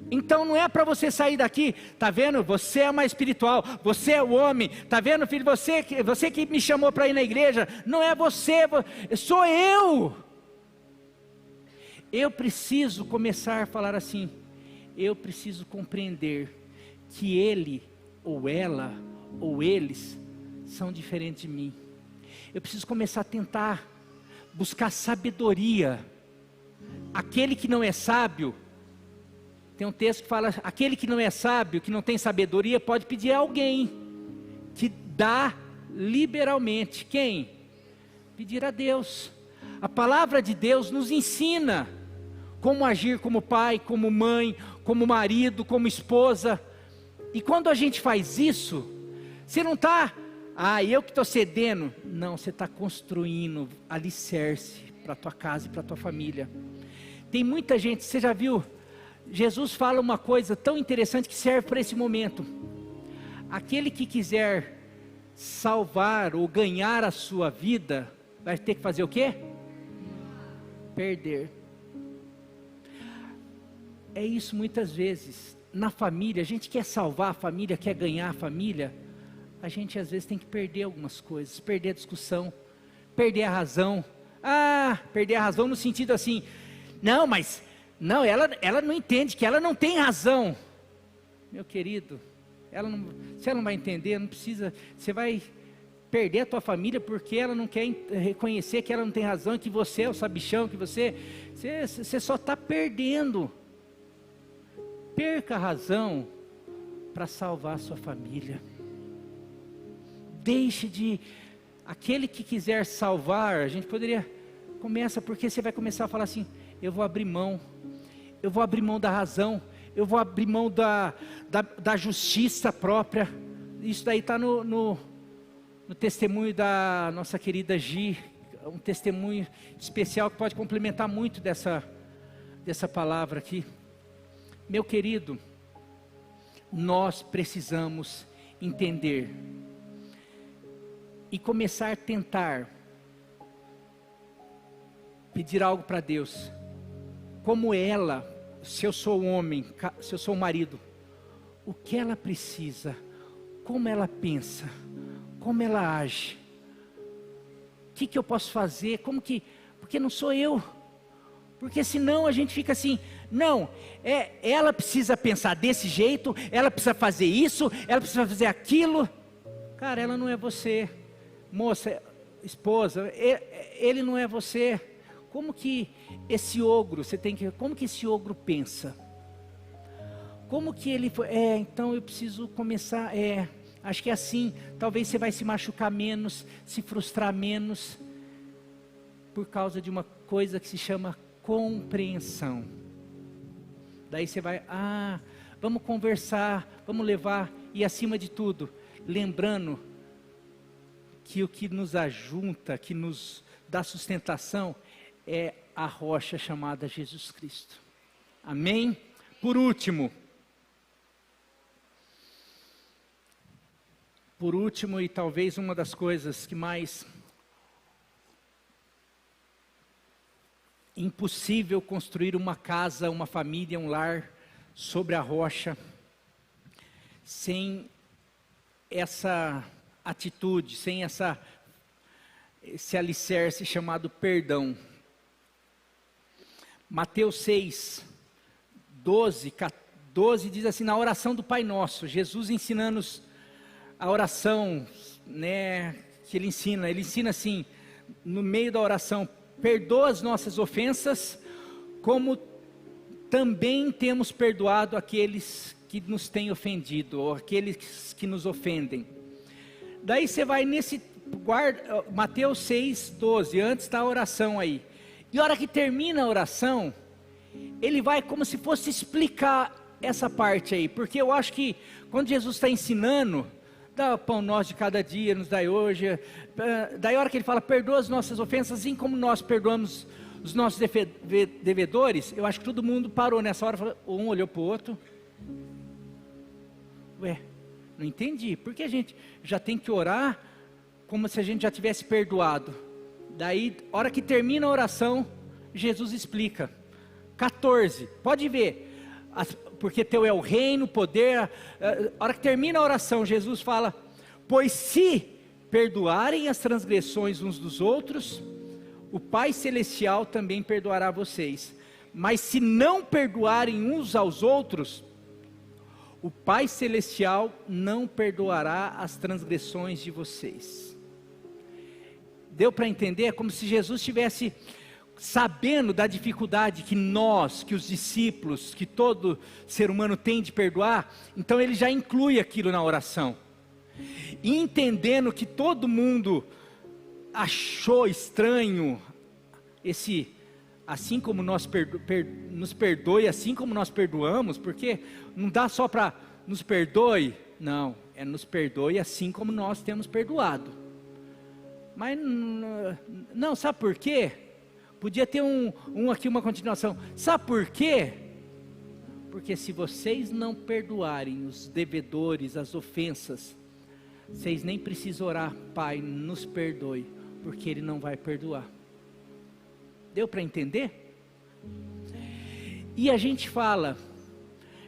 Então não é para você sair daqui, tá vendo? Você é mais espiritual, você é o homem, tá vendo, filho? Você que me chamou para ir na igreja, não é você, sou eu. Eu preciso começar a falar assim, eu preciso compreender que ele, ou ela, ou eles, são diferentes de mim. Eu preciso começar a tentar buscar sabedoria. Aquele que não é sábio, tem um texto que fala, aquele que não é sábio, que não tem sabedoria, pode pedir a alguém, que dá liberalmente. Quem? Pedir a Deus. A palavra de Deus nos ensina como agir como pai, como mãe, como marido, como esposa. E quando a gente faz isso, você não está, eu que estou cedendo. Não, você está construindo alicerce para a tua casa e para a tua família. Tem muita gente, você já viu, Jesus fala uma coisa tão interessante que serve para esse momento. Aquele que quiser salvar ou ganhar a sua vida, vai ter que fazer o quê? Perder. É isso muitas vezes. Na família, a gente quer salvar a família, quer ganhar a família, a gente às vezes tem que perder algumas coisas, perder a discussão, perder a razão. Perder a razão no sentido assim, ela não entende que ela não tem razão. Meu querido, se ela não vai entender, não precisa, você vai perder a tua família porque ela não quer reconhecer que ela não tem razão, que você é o sabichão, que você só está perdendo. Perca a razão para salvar a sua família. Deixe de, aquele que quiser salvar, a gente poderia, porque você vai começar a falar assim, eu vou abrir mão da razão, eu vou abrir mão da justiça própria. Isso daí está no testemunho da nossa querida Gi, um testemunho especial que pode complementar muito dessa palavra aqui. Meu querido, nós precisamos entender e começar a tentar pedir algo para Deus, como ela, se eu sou um homem, se eu sou um marido, o que ela precisa, como ela pensa, como ela age, o que eu posso fazer, porque não sou eu. Porque senão a gente fica assim, não, ela precisa pensar desse jeito, ela precisa fazer isso, ela precisa fazer aquilo. Cara, ela não é você, moça, esposa, ele não é você. Como que esse ogro, como que esse ogro pensa? Como que ele foi, então eu preciso começar, acho que é assim, talvez você vai se machucar menos, se frustrar menos, por causa de uma coisa que se chama compreensão. Daí você vai, vamos conversar, vamos levar, e acima de tudo, lembrando que o que nos ajunta, que nos dá sustentação, é a rocha chamada Jesus Cristo. Amém? Por último, e talvez uma das coisas que mais impossível construir uma casa, uma família, um lar sobre a rocha, sem essa atitude, sem esse alicerce chamado perdão. Mateus 6, 12 diz assim, na oração do Pai Nosso, Jesus ensinando-nos a oração, né, que ele ensina assim, no meio da oração, perdoa as nossas ofensas, como também temos perdoado aqueles que nos têm ofendido, ou aqueles que nos ofendem. Daí você vai Mateus 6, 12, antes está a oração aí, e a hora que termina a oração, ele vai como se fosse explicar essa parte aí, porque eu acho que quando Jesus está ensinando, dá o pão nosso de cada dia, nos dai hoje, daí a hora que ele fala, perdoa as nossas ofensas, assim como nós perdoamos os nossos devedores, eu acho que todo mundo parou nessa hora, um olhou para o outro, não entendi, porque a gente já tem que orar, como se a gente já tivesse perdoado, daí, a hora que termina a oração, Jesus explica, 14, pode ver, porque teu é o reino, o poder, a hora que termina a oração, Jesus fala, pois se perdoarem as transgressões uns dos outros, o Pai Celestial também perdoará vocês, mas se não perdoarem uns aos outros, o Pai Celestial não perdoará as transgressões de vocês. Deu para entender? É como se Jesus estivesse sabendo da dificuldade que os discípulos, que todo ser humano tem de perdoar, então ele já inclui aquilo na oração, e entendendo que todo mundo achou estranho, assim como nós nos perdoe, assim como nós perdoamos, porque não dá só para nos perdoe, não, é nos perdoe assim como nós temos perdoado, mas não, sabe por quê? Podia ter aqui uma continuação. Sabe por quê? Porque se vocês não perdoarem os devedores, as ofensas, vocês nem precisam orar, Pai, nos perdoe, porque Ele não vai perdoar. Deu para entender? E a gente fala,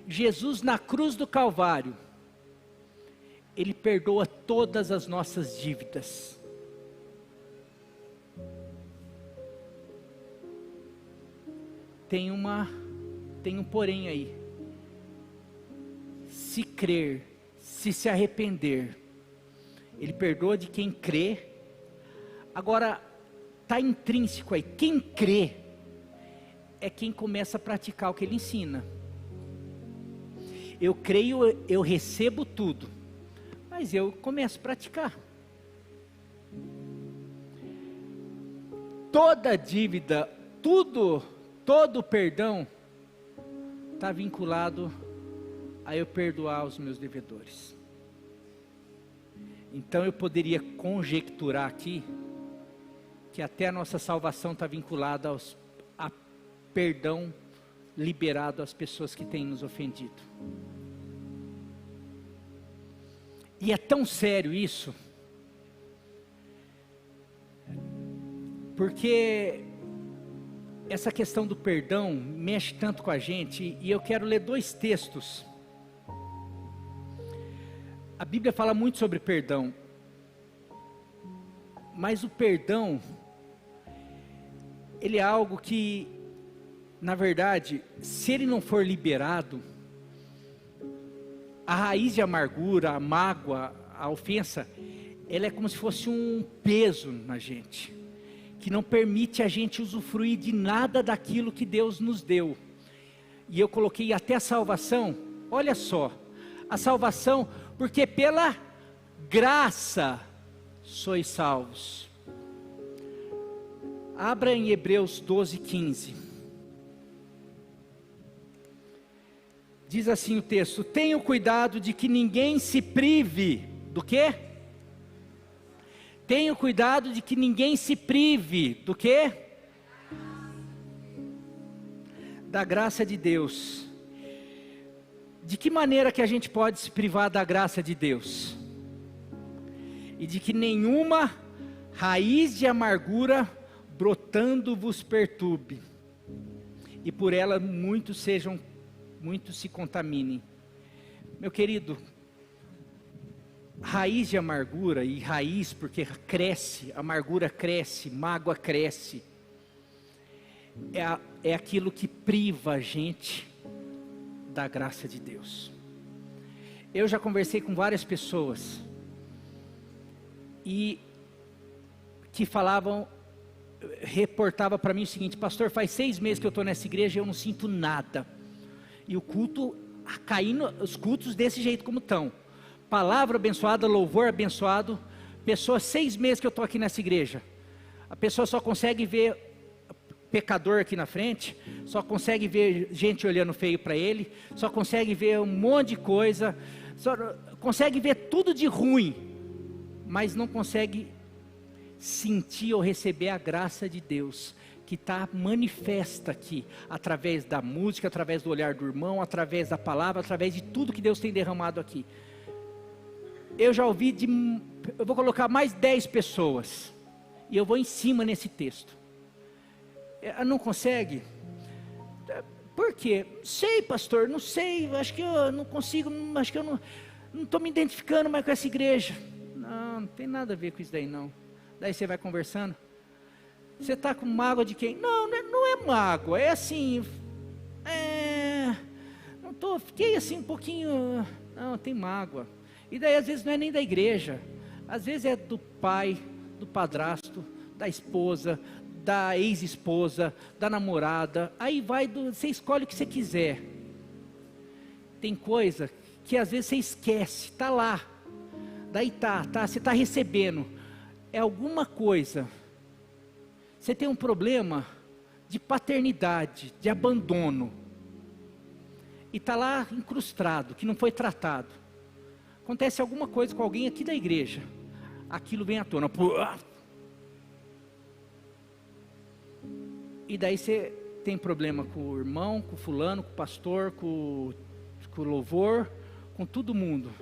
Jesus na cruz do Calvário, Ele perdoa todas as nossas dívidas. Tem um porém aí, se crer, se arrepender, Ele perdoa de quem crê. Agora, está intrínseco aí, quem crê, é quem começa a praticar o que Ele ensina. Eu creio, eu recebo tudo, mas eu começo a praticar. Toda dívida, todo perdão está vinculado a eu perdoar os meus devedores. Então eu poderia conjecturar aqui que até a nossa salvação está vinculada a perdão liberado às pessoas que têm nos ofendido. E é tão sério isso, porque essa questão do perdão mexe tanto com a gente, e eu quero ler 2 textos. A Bíblia fala muito sobre perdão, mas o perdão, ele é algo que, na verdade, se ele não for liberado, a raiz de amargura, a mágoa, a ofensa, ela é como se fosse um peso na gente, que não permite a gente usufruir de nada daquilo que Deus nos deu. E eu coloquei até a salvação, olha só, a salvação, porque pela graça sois salvos. Abra em Hebreus 12, 15. Diz assim o texto: tenha cuidado de que ninguém se prive, do quê? Tenha cuidado de que ninguém se prive, do quê? Da graça de Deus. De que maneira que a gente pode se privar da graça de Deus? E de que nenhuma raiz de amargura brotando vos perturbe, e por ela muitos se contaminem. Meu querido, raiz de amargura, e raiz porque cresce, amargura cresce, mágoa cresce, é aquilo que priva a gente da graça de Deus. Eu já conversei com várias pessoas, e que reportava para mim o seguinte: pastor, faz 6 meses que eu estou nessa igreja e eu não sinto nada, e o culto caindo, os cultos desse jeito como estão, palavra abençoada, louvor abençoado, pessoa 6 meses que eu estou aqui nessa igreja, a pessoa só consegue ver pecador aqui na frente, só consegue ver gente olhando feio para ele, só consegue ver um monte de coisa, só consegue ver tudo de ruim, mas não consegue sentir ou receber a graça de Deus, que está manifesta aqui, através da música, através do olhar do irmão, através da palavra, através de tudo que Deus tem derramado aqui. Eu já ouvi eu vou colocar mais 10 pessoas, e eu vou em cima nesse texto. Não consegue? Por quê? Sei, pastor, não sei, acho que eu não consigo, acho que eu não estou me identificando mais com essa igreja. Não tem nada a ver com isso daí não. Daí você vai conversando, você está com mágoa de quem? Não é mágoa, é assim, fiquei assim um pouquinho, não, tem mágoa. E daí às vezes não é nem da igreja, às vezes é do pai, do padrasto, da esposa, da ex-esposa, da namorada, aí você escolhe o que você quiser. Tem coisa que às vezes você esquece, está lá, daí você está recebendo, é alguma coisa, você tem um problema de paternidade, de abandono, e está lá incrustado, que não foi tratado, acontece alguma coisa com alguém aqui da igreja, aquilo vem à tona, e daí você tem problema com o irmão, com o fulano, com o pastor, com o louvor, com todo mundo.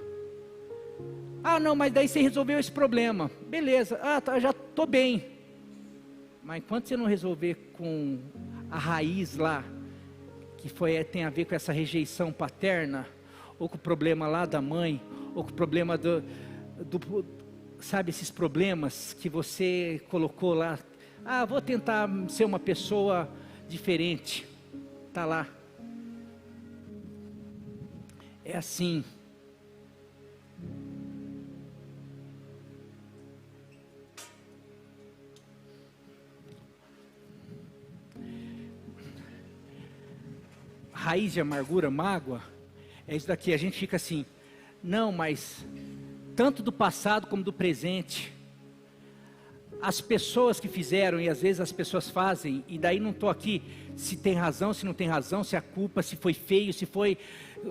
Ah não, mas daí você resolveu esse problema, beleza, já estou bem. Mas enquanto você não resolver com a raiz lá, que tem a ver com essa rejeição paterna, ou com o problema lá da mãe, ou com o problema sabe, esses problemas que você colocou lá, vou tentar ser uma pessoa diferente, está lá, é assim. Raiz de amargura, mágoa, é isso daqui, a gente fica assim, não, mas tanto do passado como do presente, as pessoas que fizeram, e às vezes as pessoas fazem, e daí não estou aqui se tem razão, se não tem razão, se a culpa, se foi feio, se foi,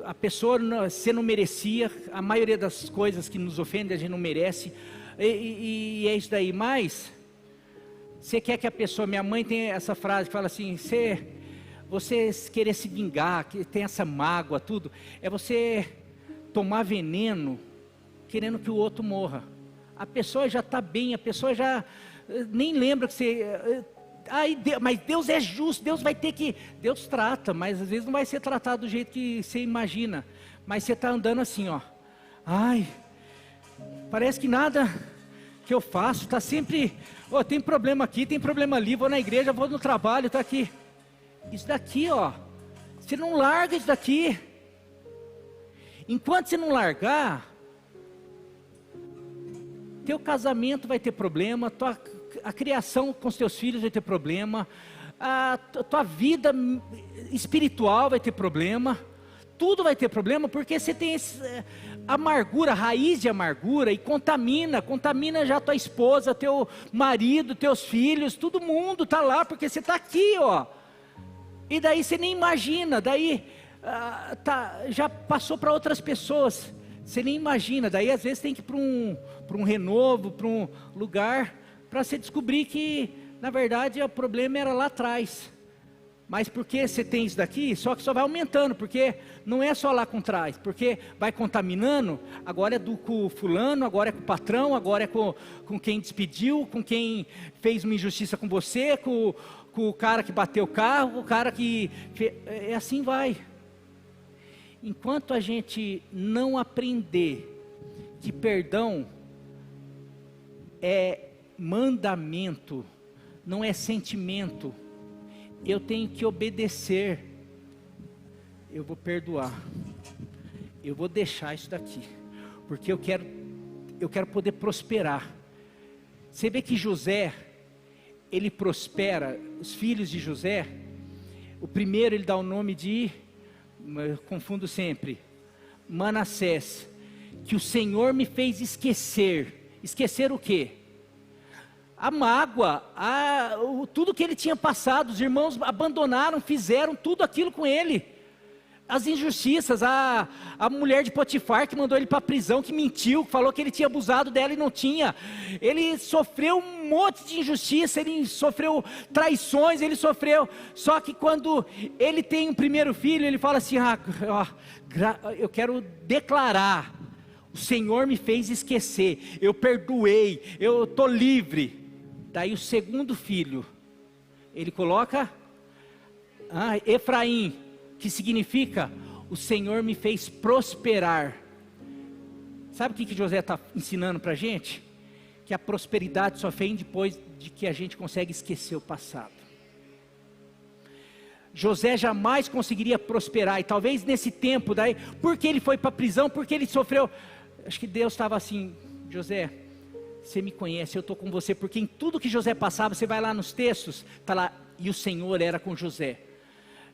a pessoa, você não merecia, a maioria das coisas que nos ofendem a gente não merece, e é isso daí, mas você quer que a pessoa, minha mãe tem essa frase que fala assim, você querer se vingar, que tem essa mágoa, tudo, é você tomar veneno, querendo que o outro morra. A pessoa já está bem, a pessoa já nem lembra que você... mas Deus é justo, Deus vai ter que... Deus trata, mas às vezes não vai ser tratado do jeito que você imagina. Mas você está andando assim, ó. Parece que nada que eu faço, está sempre... tem problema aqui, tem problema ali, vou na igreja, vou no trabalho, está aqui. Isso daqui, ó, você não larga isso daqui. Enquanto você não largar, teu casamento vai ter problema, a criação com os teus filhos vai ter problema, a tua vida espiritual vai ter problema, tudo vai ter problema, porque você tem amargura, raiz de amargura, e contamina já tua esposa, teu marido, teus filhos, todo mundo está lá, porque você está aqui, ó. E daí você nem imagina, daí já passou para outras pessoas, você nem imagina. Daí às vezes tem que ir para um renovo, para um lugar, para você descobrir que na verdade o problema era lá atrás. Mas porque você tem isso daqui, só que só vai aumentando, porque não é só lá com trás, porque vai contaminando, agora é com o fulano, agora é com o patrão, agora é com quem despediu, com quem fez uma injustiça com você, com o cara que bateu o carro, com o cara que... assim vai. Enquanto a gente não aprender que perdão é mandamento, não é sentimento, eu tenho que obedecer, eu vou perdoar, eu vou deixar isso daqui, porque eu quero poder prosperar. Você vê que José, ele prospera, os filhos de José, o primeiro ele dá o nome de, eu confundo sempre, Manassés, que o Senhor me fez esquecer o quê? A mágoa, tudo que ele tinha passado, os irmãos abandonaram, fizeram tudo aquilo com ele, as injustiças, a mulher de Potifar que mandou ele para a prisão, que mentiu, que falou que ele tinha abusado dela e não tinha, ele sofreu um monte de injustiça, ele sofreu traições, só que quando ele tem um primeiro filho, ele fala assim, eu quero declarar, o Senhor me fez esquecer, eu perdoei, eu estou livre. Daí o segundo filho, ele coloca Efraim, que significa, o Senhor me fez prosperar. Sabe o que José está ensinando para a gente? Que a prosperidade só vem depois de que a gente consegue esquecer o passado. José jamais conseguiria prosperar, e talvez nesse tempo, daí, porque ele foi para a prisão, porque ele sofreu, acho que Deus estava assim, José, você me conhece, eu estou com você, porque em tudo que José passava, você vai lá nos textos, está lá, e o Senhor era com José.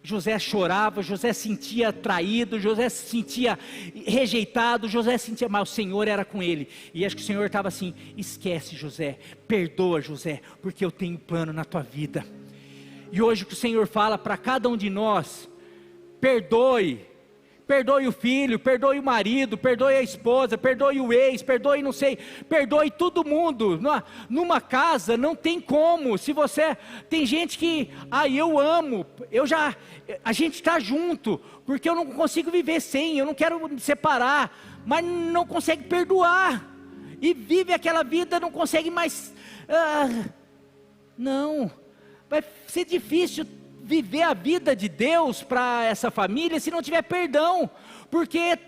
José chorava, José sentia traído, José se sentia rejeitado, José sentia, mas o Senhor era com ele, e acho que o Senhor estava assim, esquece José, perdoa José, porque eu tenho plano na tua vida. E hoje o que o Senhor fala para cada um de nós, perdoe o filho, perdoe o marido, perdoe a esposa, perdoe o ex, perdoe não sei, perdoe todo mundo. Numa casa não tem como, se você, tem gente que, eu amo, a gente está junto, porque eu não consigo viver sem, eu não quero me separar, mas não consegue perdoar, e vive aquela vida, não consegue mais, não, vai ser difícil viver a vida de Deus para essa família se não tiver perdão, porque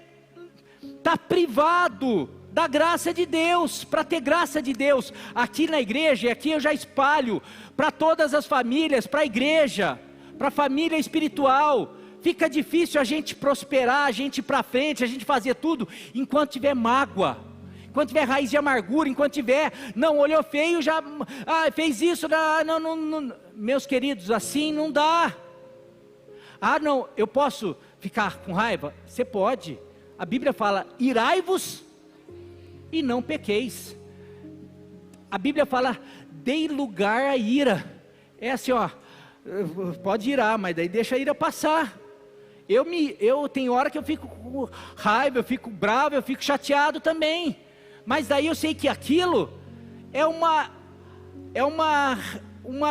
está privado da graça de Deus. Para ter graça de Deus aqui na igreja, e aqui eu já espalho para todas as famílias, para a igreja, para a família espiritual, fica difícil a gente prosperar, a gente ir para frente, a gente fazer tudo, enquanto tiver mágoa, enquanto tiver raiz de amargura, enquanto tiver, não, olhou feio, já fez isso, não, meus queridos, assim não dá. Não, eu posso ficar com raiva? Você pode, a Bíblia fala, irai-vos e não pequeis. A Bíblia fala, dei lugar à ira, é assim pode irar, mas daí deixa a ira passar. Eu tenho hora que eu fico com raiva, eu fico bravo, eu fico chateado também, mas daí eu sei que aquilo é uma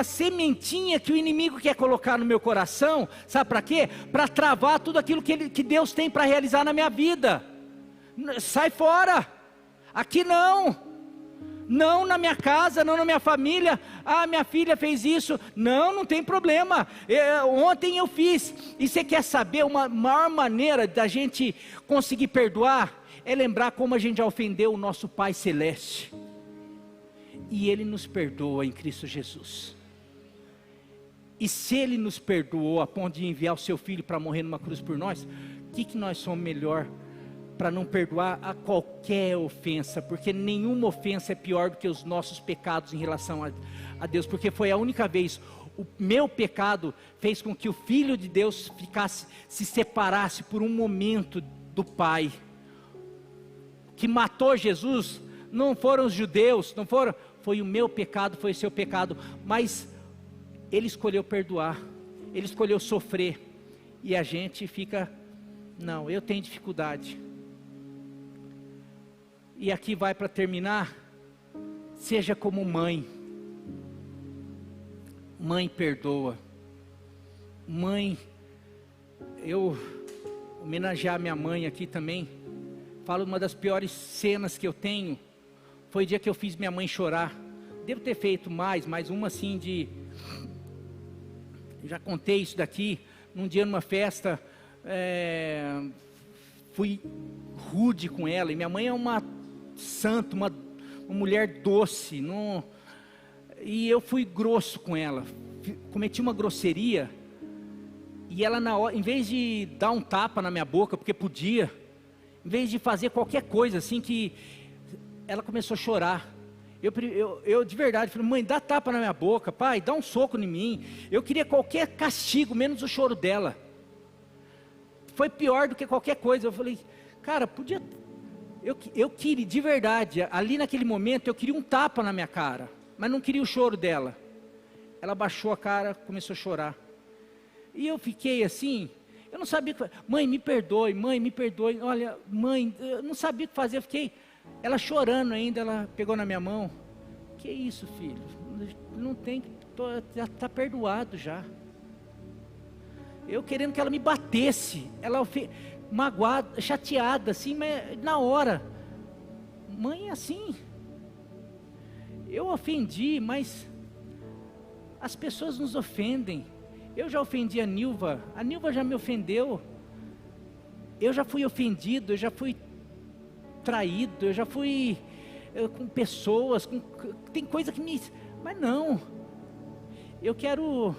sementinha que o inimigo quer colocar no meu coração, sabe para quê? Para travar tudo aquilo que Deus tem para realizar na minha vida. Sai fora, aqui não na minha casa, não na minha família. Minha filha fez isso, não tem problema, ontem eu fiz. E você quer saber uma maior maneira da gente conseguir perdoar? É lembrar como a gente já ofendeu o nosso Pai Celeste, e Ele nos perdoa em Cristo Jesus. E se Ele nos perdoou a ponto de enviar o seu Filho para morrer numa cruz por nós, o que nós somos melhor para não perdoar a qualquer ofensa? Porque nenhuma ofensa é pior do que os nossos pecados em relação a Deus, porque foi a única vez, o meu pecado fez com que o Filho de Deus se separasse por um momento do Pai. Que matou Jesus não foram os judeus, foi o meu pecado, foi o seu pecado, mas Ele escolheu perdoar, Ele escolheu sofrer, e a gente fica, não, eu tenho dificuldade. E aqui vai para terminar, seja como mãe. Mãe perdoa. Mãe, eu homenagear minha mãe aqui também. Falo, uma das piores cenas que eu tenho foi o dia que eu fiz minha mãe chorar. Devo ter feito mais uma assim de... Já contei isso daqui. Num dia numa festa, fui rude com ela. E minha mãe é uma santa, uma mulher doce. E eu fui grosso com ela. Cometi uma grosseria. E ela na hora, em vez de dar um tapa na minha boca, porque podia, em vez de fazer qualquer coisa assim, que ela começou a chorar. Eu de verdade falei, mãe, dá tapa na minha boca, pai, dá um soco em mim. Eu queria qualquer castigo, menos o choro dela. Foi pior do que qualquer coisa. Eu falei, cara, podia... Eu queria, de verdade, ali naquele momento, eu queria um tapa na minha cara, mas não queria o choro dela. Ela baixou a cara, começou a chorar. E eu fiquei assim, eu não sabia o que fazer. Mãe, me perdoe, olha, mãe, eu não sabia o que fazer. Eu fiquei, ela chorando ainda, ela pegou na minha mão. Que isso, filho? Não tem, já está perdoado já. Eu querendo que ela me batesse, ela magoada, chateada, assim, mas na hora. Mãe, assim, eu ofendi, mas as pessoas nos ofendem. Eu já ofendi a Nilva já me ofendeu. Eu já fui ofendido, eu já fui traído, eu já fui com pessoas, tem coisa que me... Mas não, eu quero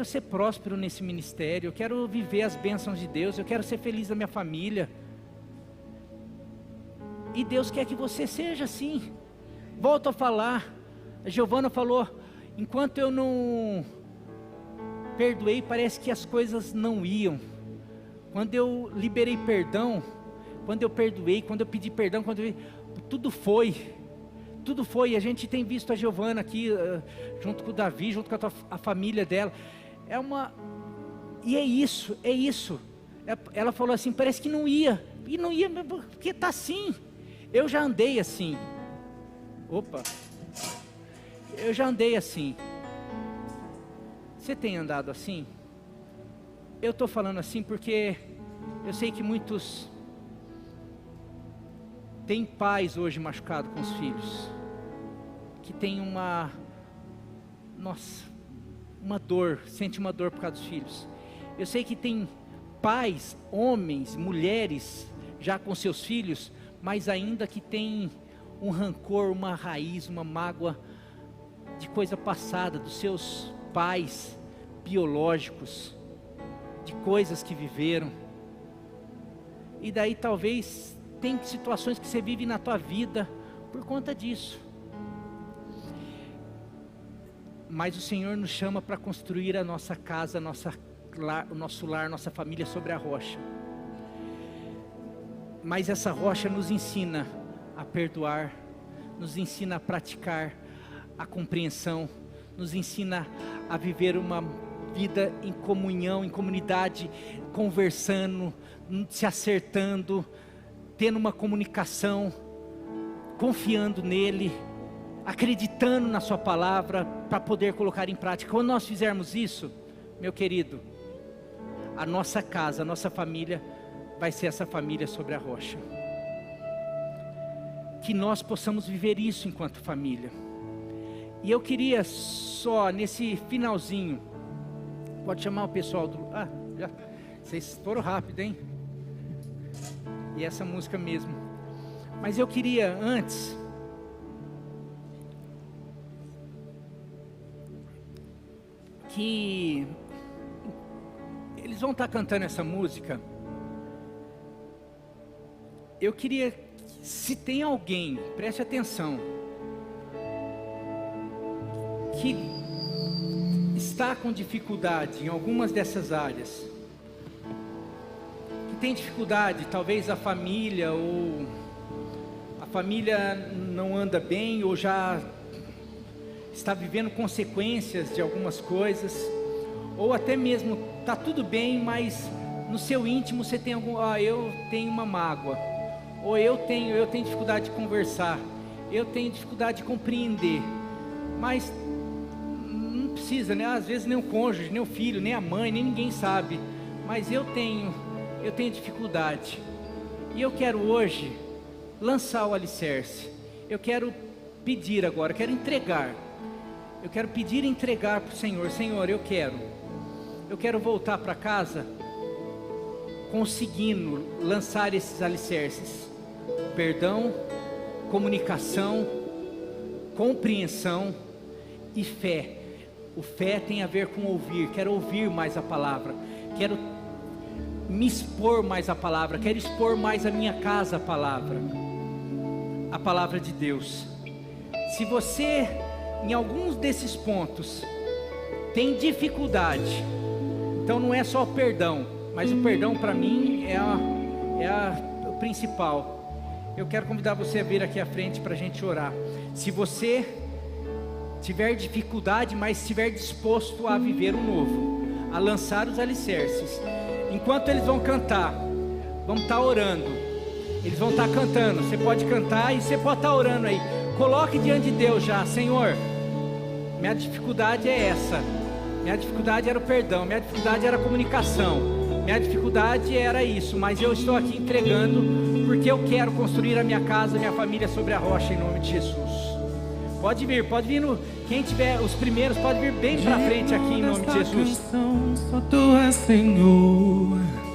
ser próspero nesse ministério, eu quero viver as bênçãos de Deus, eu quero ser feliz na minha família. E Deus quer que você seja assim. Volto a falar, a Giovana falou, enquanto eu não perdoei, parece que as coisas não iam. Quando eu liberei perdão, quando eu perdoei, quando eu pedi perdão, tudo foi. A gente tem visto a Giovana aqui, junto com o Davi, junto com a família dela. E é isso. Ela falou assim, parece que não ia. E não ia, porque está assim. Eu já andei assim. Eu já andei assim. Você tem andado assim? Eu estou falando assim porque eu sei que muitos têm pais hoje machucados com os filhos, que tem uma dor, sente uma dor por causa dos filhos. Eu sei que tem pais, homens, mulheres, já com seus filhos, mas ainda que tem um rancor, uma raiz, uma mágoa de coisa passada, dos seus pais biológicos, de coisas que viveram. E daí talvez tem situações que você vive na tua vida por conta disso. Mas o Senhor nos chama para construir a nossa casa, o nosso lar, nossa família sobre a rocha. Mas essa rocha nos ensina a perdoar, nos ensina a praticar a compreensão, nos ensina a viver uma vida em comunhão, em comunidade, conversando, se acertando, tendo uma comunicação, confiando nele, acreditando na sua palavra, para poder colocar em prática. Quando nós fizermos isso, meu querido, a nossa casa, a nossa família, vai ser essa família sobre a rocha. Que nós possamos viver isso enquanto família. E eu queria só, nesse finalzinho, pode chamar o pessoal do... vocês foram rápido, hein? E essa música mesmo. Mas eu queria antes... que... eles vão estar cantando essa música. Eu queria... se tem alguém, preste atenção, que está com dificuldade em algumas dessas áreas, que tem dificuldade, talvez a família, ou a família não anda bem, ou já está vivendo consequências de algumas coisas, ou até mesmo está tudo bem, mas no seu íntimo você tem eu tenho uma mágoa, ou eu tenho dificuldade de conversar, eu tenho dificuldade de compreender, mas não precisa, né? Às vezes nem o cônjuge, nem o filho, nem a mãe, nem ninguém sabe, mas eu tenho dificuldade, e eu quero hoje lançar o alicerce. Eu quero pedir agora, quero entregar, eu quero pedir e entregar para o Senhor. Senhor, eu quero voltar para casa conseguindo lançar esses alicerces: perdão, comunicação, compreensão e fé. O fé tem a ver com ouvir. Quero ouvir mais a palavra, quero me expor mais a palavra, quero expor mais a minha casa a palavra de Deus. Se você em alguns desses pontos tem dificuldade, então não é só o perdão, mas o perdão para mim é o principal. Eu quero convidar você a vir aqui à frente para a gente orar. Se você tiver dificuldade, mas estiver disposto a viver o novo, a lançar os alicerces, enquanto eles vão cantar, vamos estar orando, eles vão estar cantando, você pode cantar e você pode estar orando aí. Coloque diante de Deus já: Senhor, minha dificuldade é essa, minha dificuldade era o perdão, minha dificuldade era a comunicação, minha dificuldade era isso, mas eu estou aqui entregando, porque eu quero construir a minha casa, minha família sobre a rocha, em nome de Jesus. Pode vir quem tiver os primeiros, pode vir bem para frente aqui, em nome de Jesus. Só tu és Senhor.